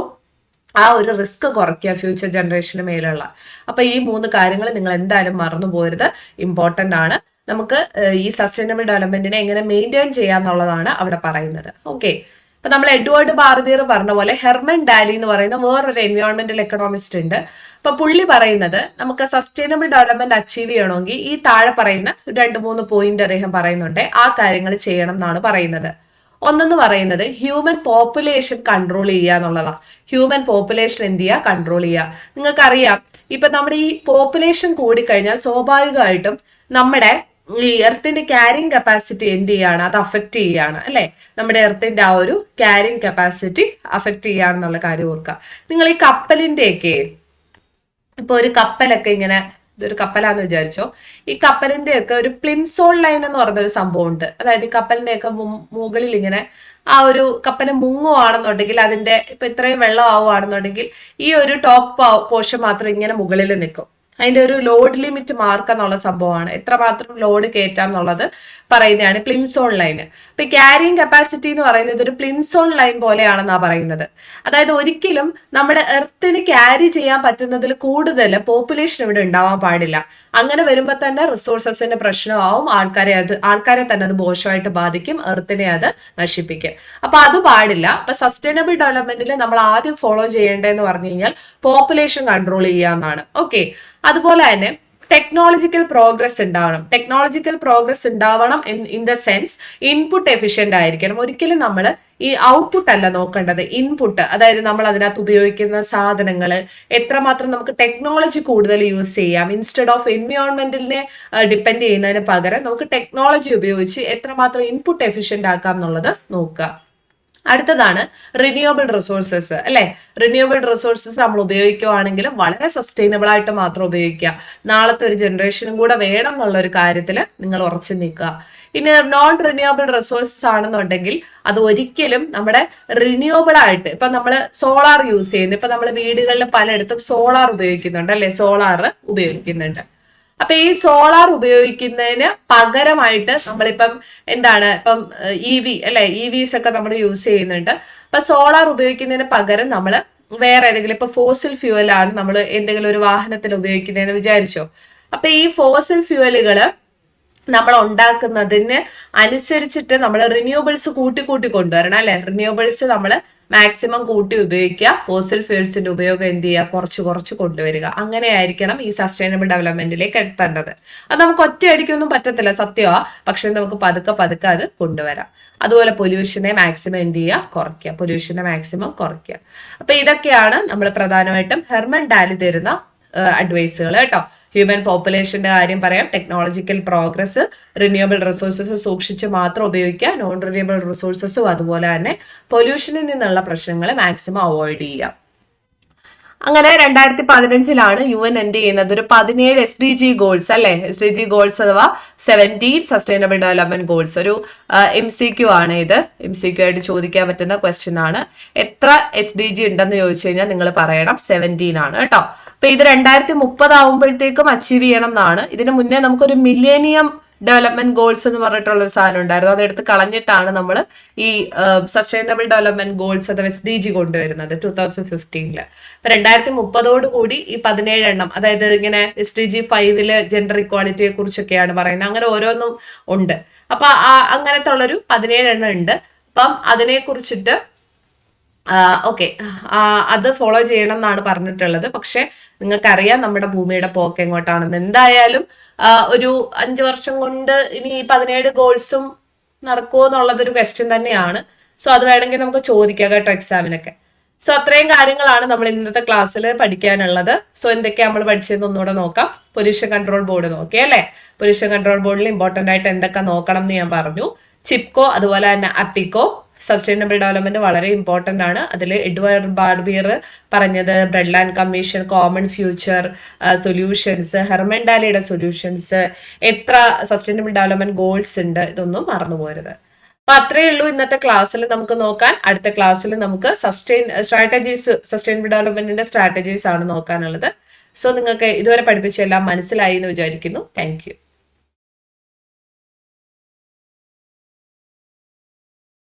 ആ ഒരു റിസ്ക് കുറയ്ക്കുക ഫ്യൂച്ചർ ജനറേഷന് മേലുള്ള. അപ്പൊ ഈ 3 കാര്യങ്ങൾ നിങ്ങൾ എന്തായാലും മറന്നു പോരുത്, ഇമ്പോർട്ടന്റ് ആണ്. നമുക്ക് ഈ സസ്റ്റൈനബിൾ ഡെവലപ്മെന്റിനെ എങ്ങനെ മെയിൻറ്റെയിൻ ചെയ്യാന്നുള്ളതാണ് അവിടെ പറയുന്നത്. ഓക്കെ, അപ്പൊ നമ്മൾ എഡ്വേർഡ് ബാർബിയർ പറഞ്ഞ പോലെ ഹെർമൻ ഡാലി എന്ന് പറയുന്ന വേറൊരു എൻവയോൺമെന്റൽ എക്കണോമിസ്റ്റ് ഉണ്ട്. അപ്പൊ പുള്ളി പറയുന്നത് നമുക്ക് സസ്റ്റൈനബിൾ ഡെവലപ്മെന്റ് അച്ചീവ് ചെയ്യണമെങ്കിൽ ഈ താഴെ പറയുന്ന 2-3 പോയിന്റ് അദ്ദേഹം പറയുന്നുണ്ട്, ആ കാര്യങ്ങൾ ചെയ്യണം എന്നാണ് പറയുന്നത്. ഒന്നെന്ന് പറയുന്നത് ഹ്യൂമൻ പോപ്പുലേഷൻ കൺട്രോൾ ചെയ്യുക എന്നുള്ളതാണ്. ഹ്യൂമൻ പോപ്പുലേഷൻ എന്ത് ചെയ്യുക, കൺട്രോൾ ചെയ്യുക. നിങ്ങൾക്കറിയാം ഇപ്പൊ നമ്മുടെ ഈ പോപ്പുലേഷൻ കൂടിക്കഴിഞ്ഞാൽ സ്വാഭാവികമായിട്ടും നമ്മുടെ ഈ എർത്തിന്റെ ക്യാരിങ് കപ്പാസിറ്റി എന്ത് ചെയ്യാണ്, അത് അഫക്റ്റ് ചെയ്യാണ് അല്ലെ. നമ്മുടെ എർത്തിന്റെ ആ ഒരു ക്യാരിങ് കപ്പാസിറ്റി അഫക്റ്റ് ചെയ്യാന്നുള്ള കാര്യം ഓർക്കുക. നിങ്ങൾ ഈ കപ്പലിന്റെയൊക്കെ ഇപ്പൊ ഒരു കപ്പലൊക്കെ ഇങ്ങനെ, ഇതൊരു കപ്പലാന്ന് വിചാരിച്ചോ, ഈ കപ്പലിന്റെ ഒക്കെ ഒരു പ്ലിംസോൾ ലൈൻ എന്ന് പറഞ്ഞൊരു സംഭവം ഉണ്ട്. അതായത് ഈ കപ്പലിന്റെ ഒക്കെ മുകളിൽ ഇങ്ങനെ ആ ഒരു കപ്പല് മുങ്ങുവാണെന്നുണ്ടെങ്കിൽ അതിന്റെ ഇപ്പൊ ഇത്രയും വെള്ളം ആവുകയാണെന്നുണ്ടെങ്കിൽ ഈ ഒരു ടോപ്പ് പോർഷൻ മാത്രം ഇങ്ങനെ മുകളിൽ നിൽക്കും. അതിന്റെ ഒരു ലോഡ് ലിമിറ്റ് മാർക്ക് എന്നുള്ള സംഭവമാണ്. എത്രമാത്രം ലോഡ് കയറ്റാം എന്നുള്ളത് പറയുന്നതാണ് പ്ലിംസോൺ ലൈൻ. ഇപ്പൊ ക്യാരിങ് കപ്പാസിറ്റി എന്ന് പറയുന്നത് ഒരു പ്ലിംസോൺ ലൈൻ പോലെയാണെന്നാ പറയുന്നത്. അതായത് ഒരിക്കലും നമ്മുടെ എർത്തിന് ക്യാരി ചെയ്യാൻ പറ്റുന്നതിൽ കൂടുതൽ പോപ്പുലേഷൻ ഇവിടെ ഉണ്ടാവാൻ പാടില്ല. അങ്ങനെ വരുമ്പോൾ തന്നെ റിസോഴ്സസിന്റെ പ്രശ്നമാവും, ആൾക്കാരെ തന്നെ അത് മോശമായിട്ട് ബാധിക്കും, എർത്തിനെ അത് നശിപ്പിക്കും. അപ്പൊ അത് പാടില്ല. അപ്പൊ സസ്റ്റൈനബിൾ ഡെവലപ്മെന്റിൽ നമ്മൾ ആദ്യം ഫോളോ ചെയ്യേണ്ടതെന്ന് പറഞ്ഞു കഴിഞ്ഞാൽ പോപ്പുലേഷൻ കൺട്രോൾ ചെയ്യാന്നാണ്. ഓക്കെ, അതുപോലെ തന്നെ ടെക്നോളജിക്കൽ പ്രോഗ്രസ് ഉണ്ടാവണം. ടെക്നോളജിക്കൽ പ്രോഗ്രസ് ഉണ്ടാവണം in the sense input efficient ആയിരിക്കണം. ഒരിക്കലും നമ്മൾ ഈ ഔട്ട്പുട്ട് അല്ല നോക്കേണ്ടത്, ഇൻപുട്ട്. അതായത് നമ്മൾ അതിനകത്ത് ഉപയോഗിക്കുന്ന സാധനങ്ങൾ എത്രമാത്രം നമുക്ക് ടെക്നോളജി കൂടുതൽ യൂസ് ചെയ്യാം, ഇൻസ്റ്റെഡ് ഓഫ് എൻവയോൺമെന്റിനെ ഡിപ്പെൻഡ് ചെയ്യുന്നതിന് പകരം നമുക്ക് ടെക്നോളജി ഉപയോഗിച്ച് എത്രമാത്രം ഇൻപുട്ട് എഫിഷ്യന്റ് ആക്കാം എന്നുള്ളത് നോക്കുക. അടുത്തതാണ് റിന്യൂവബിൾ റിസോഴ്സസ് അല്ലെ. റിന്യൂവബിൾ റിസോഴ്സസ് നമ്മൾ ഉപയോഗിക്കുകയാണെങ്കിൽ വളരെ സസ്റ്റൈനബിൾ ആയിട്ട് മാത്രം ഉപയോഗിക്കുക. നാളത്തെ ഒരു ജനറേഷനും കൂടെ വേണം എന്നുള്ള ഒരു കാര്യത്തിൽ നിങ്ങൾ ഉറച്ചു നിൽക്കുക. ഇനി നോൺ റിന്യൂവബിൾ റിസോഴ്സസ് ആണെന്നുണ്ടെങ്കിൽ അത് ഒരിക്കലും നമ്മുടെ റിന്യൂവബിൾ ആയിട്ട്, ഇപ്പൊ നമ്മൾ സോളാർ യൂസ് ചെയ്യുന്നു, ഇപ്പൊ നമ്മൾ വീടുകളിൽ പലയിടത്തും സോളാർ ഉപയോഗിക്കുന്നുണ്ട് അല്ലെ, സോളാർ ഉപയോഗിക്കുന്നുണ്ട്. അപ്പൊ ഈ സോളാർ ഉപയോഗിക്കുന്നതിന് പകരമായിട്ട് നമ്മളിപ്പം എന്താണ് ഇപ്പം EV അല്ലെ, EVs ഒക്കെ നമ്മൾ യൂസ് ചെയ്യുന്നുണ്ട്. അപ്പൊ സോളാർ ഉപയോഗിക്കുന്നതിന് പകരം നമ്മൾ വേറെ ഏതെങ്കിലും, ഇപ്പൊ ഫോസിൽ ഫ്യൂവലാണ് നമ്മൾ എന്തെങ്കിലും ഒരു വാഹനത്തിൽ ഉപയോഗിക്കുന്നതെന്ന് വിചാരിച്ചോ. അപ്പൊ ഈ ഫോസിൽ ഫ്യൂവലുകള് നമ്മൾ ഉണ്ടാക്കുന്നതിന് അനുസരിച്ചിട്ട് നമ്മൾ റിന്യൂവബിൾസ് കൂട്ടി കൊണ്ടുവരണം അല്ലെ. റിന്യൂവബിൾസ് നമ്മൾ മാക്സിമം കൂട്ടി ഉപയോഗിക്കുക, ഫോസിൽ ഫ്യൂൽസിന്റെ ഉപയോഗം എന്ത് ചെയ്യുക, കുറച്ച് കൊണ്ടുവരിക. അങ്ങനെയായിരിക്കണം ഈ സസ്റ്റൈനബിൾ ഡെവലപ്മെന്റിലേക്ക് എത്തേണ്ടത്. അത് നമുക്ക് ഒറ്റയടിക്കൊന്നും പറ്റത്തില്ല, സത്യമാ, പക്ഷെ നമുക്ക് പതുക്കെ അത് കൊണ്ടുവരാം. അതുപോലെ പൊല്യൂഷനെ മാക്സിമം എന്ത് ചെയ്യുക, കുറയ്ക്കുക, പൊല്യൂഷനെ മാക്സിമം കുറയ്ക്കുക. അപ്പൊ ഇതൊക്കെയാണ് നമ്മൾ പ്രധാനമായിട്ടും ഹെർമൻ ഡാലി തരുന്ന അഡ്വൈസുകൾ കേട്ടോ. ഹ്യൂമൻ പോപ്പുലേഷന്റെ കാര്യം പറയാം, ടെക്നോളജിക്കൽ പ്രോഗ്രസ്, റിന്യൂവബിൾ റിസോഴ്സസ് സൂക്ഷിച്ച് മാത്രം ഉപയോഗിക്കുക, നോൺ റിന്യൂവബിൾ റിസോഴ്സസും അതുപോലെ തന്നെ പൊല്യൂഷനിൽ നിന്നുള്ള പ്രശ്നങ്ങൾ മാക്സിമം അവോയ്ഡ് ചെയ്യുക. അങ്ങനെ 2015 UN എന്ത് ചെയ്യുന്നത്, ഒരു 17 SDG ഗോൾസ് അല്ലെ, SDG ഗോൾസ് അഥവാ 17 സസ്റ്റൈനബിൾ ഡെവലപ്മെന്റ് ഗോൾസ്. ഒരു MCQ ആണ് ഇത്, MCQ ആയിട്ട് ചോദിക്കാൻ പറ്റുന്ന ക്വസ്റ്റ്യൻ ആണ്. എത്ര SDG ഉണ്ടെന്ന് ചോദിച്ചു കഴിഞ്ഞാൽ നിങ്ങൾ പറയണം 17 ആണ് കേട്ടോ. അപ്പൊ ഇത് 2030 ആവുമ്പോഴത്തേക്കും അച്ചീവ് ചെയ്യണം എന്നാണ്. ഇതിന് മുന്നേ നമുക്കൊരു മില്ലേനിയം ഡെവലപ്മെന്റ് ഗോൾസ് എന്ന് പറഞ്ഞിട്ടുള്ള ഒരു സാധനം ഉണ്ടായിരുന്നു. അതെടുത്ത് കളഞ്ഞിട്ടാണ് നമ്മൾ ഈ സസ്റ്റൈനബിൾ ഡെവലപ്മെന്റ് ഗോൾസ് അഥവാ SDG കൊണ്ടുവരുന്നത് 2015. അപ്പൊ 2030 കൂടി ഈ 17 എണ്ണം, അതായത് ഇങ്ങനെ SDG 5 ജെൻഡർ ഇക്വാളിറ്റിയെ കുറിച്ചൊക്കെയാണ് പറയുന്നത്. അങ്ങനെ ഓരോന്നും ഉണ്ട്. അപ്പൊ അങ്ങനത്തെ ഉള്ളൊരു 17 എണ്ണം ഉണ്ട്. അപ്പം അതിനെ കുറിച്ചിട്ട് ഓക്കെ, അത് ഫോളോ ചെയ്യണം എന്നാണ് പറഞ്ഞിട്ടുള്ളത്. പക്ഷെ നിങ്ങൾക്കറിയാം നമ്മുടെ ഭൂമിയുടെ പോക്ക് എങ്ങോട്ടാണെന്ന്. എന്തായാലും ഒരു 5 വർഷം കൊണ്ട് ഇനി 17 ഗോൾസും നടക്കുമോ എന്നുള്ളതൊരു ക്വസ്റ്റ്യൻ തന്നെയാണ്. സോ അത് വേണമെങ്കിൽ നമുക്ക് ചോദിക്കാം കേട്ടോ എക്സാമിനൊക്കെ. സോ അത്രയും കാര്യങ്ങളാണ് നമ്മൾ ഇന്നത്തെ ക്ലാസ്സിൽ പഠിക്കാനുള്ളത്. സോ എന്തൊക്കെയാണ് നമ്മൾ പഠിച്ചതെന്ന് ഒന്നുകൂടെ നോക്കാം. പൊല്യൂഷൻ കൺട്രോൾ ബോർഡ് നോക്കി അല്ലെ. പൊല്യൂഷൻ കൺട്രോൾ ബോർഡിൽ ഇമ്പോർട്ടന്റ് ആയിട്ട് എന്തൊക്കെ നോക്കണം എന്ന് ഞാൻ പറഞ്ഞു. ചിപ്കോ അതുപോലെ തന്നെ അപ്പിക്കോ. സസ്റ്റൈനബിൾ ഡെവലപ്മെന്റ് വളരെ ഇമ്പോർട്ടന്റ് ആണ്. അതിൽ എഡ്വേർഡ് ബാർബിയർ പറഞ്ഞത് Brundtland commission, common future solutions, Herman ഡാലിയുടെ സൊല്യൂഷൻസ്, എത്ര സസ്റ്റൈനബിൾ ഡെവലപ്മെന്റ് ഗോൾസ് ഉണ്ട്, ഇതൊന്നും മറന്നു പോരുത്. അപ്പൊ അത്രയേ ഉള്ളൂ ഇന്നത്തെ ക്ലാസ്സിൽ നമുക്ക് നോക്കാൻ. അടുത്ത ക്ലാസ്സിൽ നമുക്ക് സസ്റ്റൈനബിൾ ഡെവലപ്മെന്റിന്റെ സ്ട്രാറ്റജീസ് ആണ് നോക്കാനുള്ളത്. സോ നിങ്ങൾക്ക് ഇതുവരെ പഠിപ്പിച്ചെല്ലാം മനസ്സിലായി എന്ന് വിചാരിക്കുന്നു. Thank you.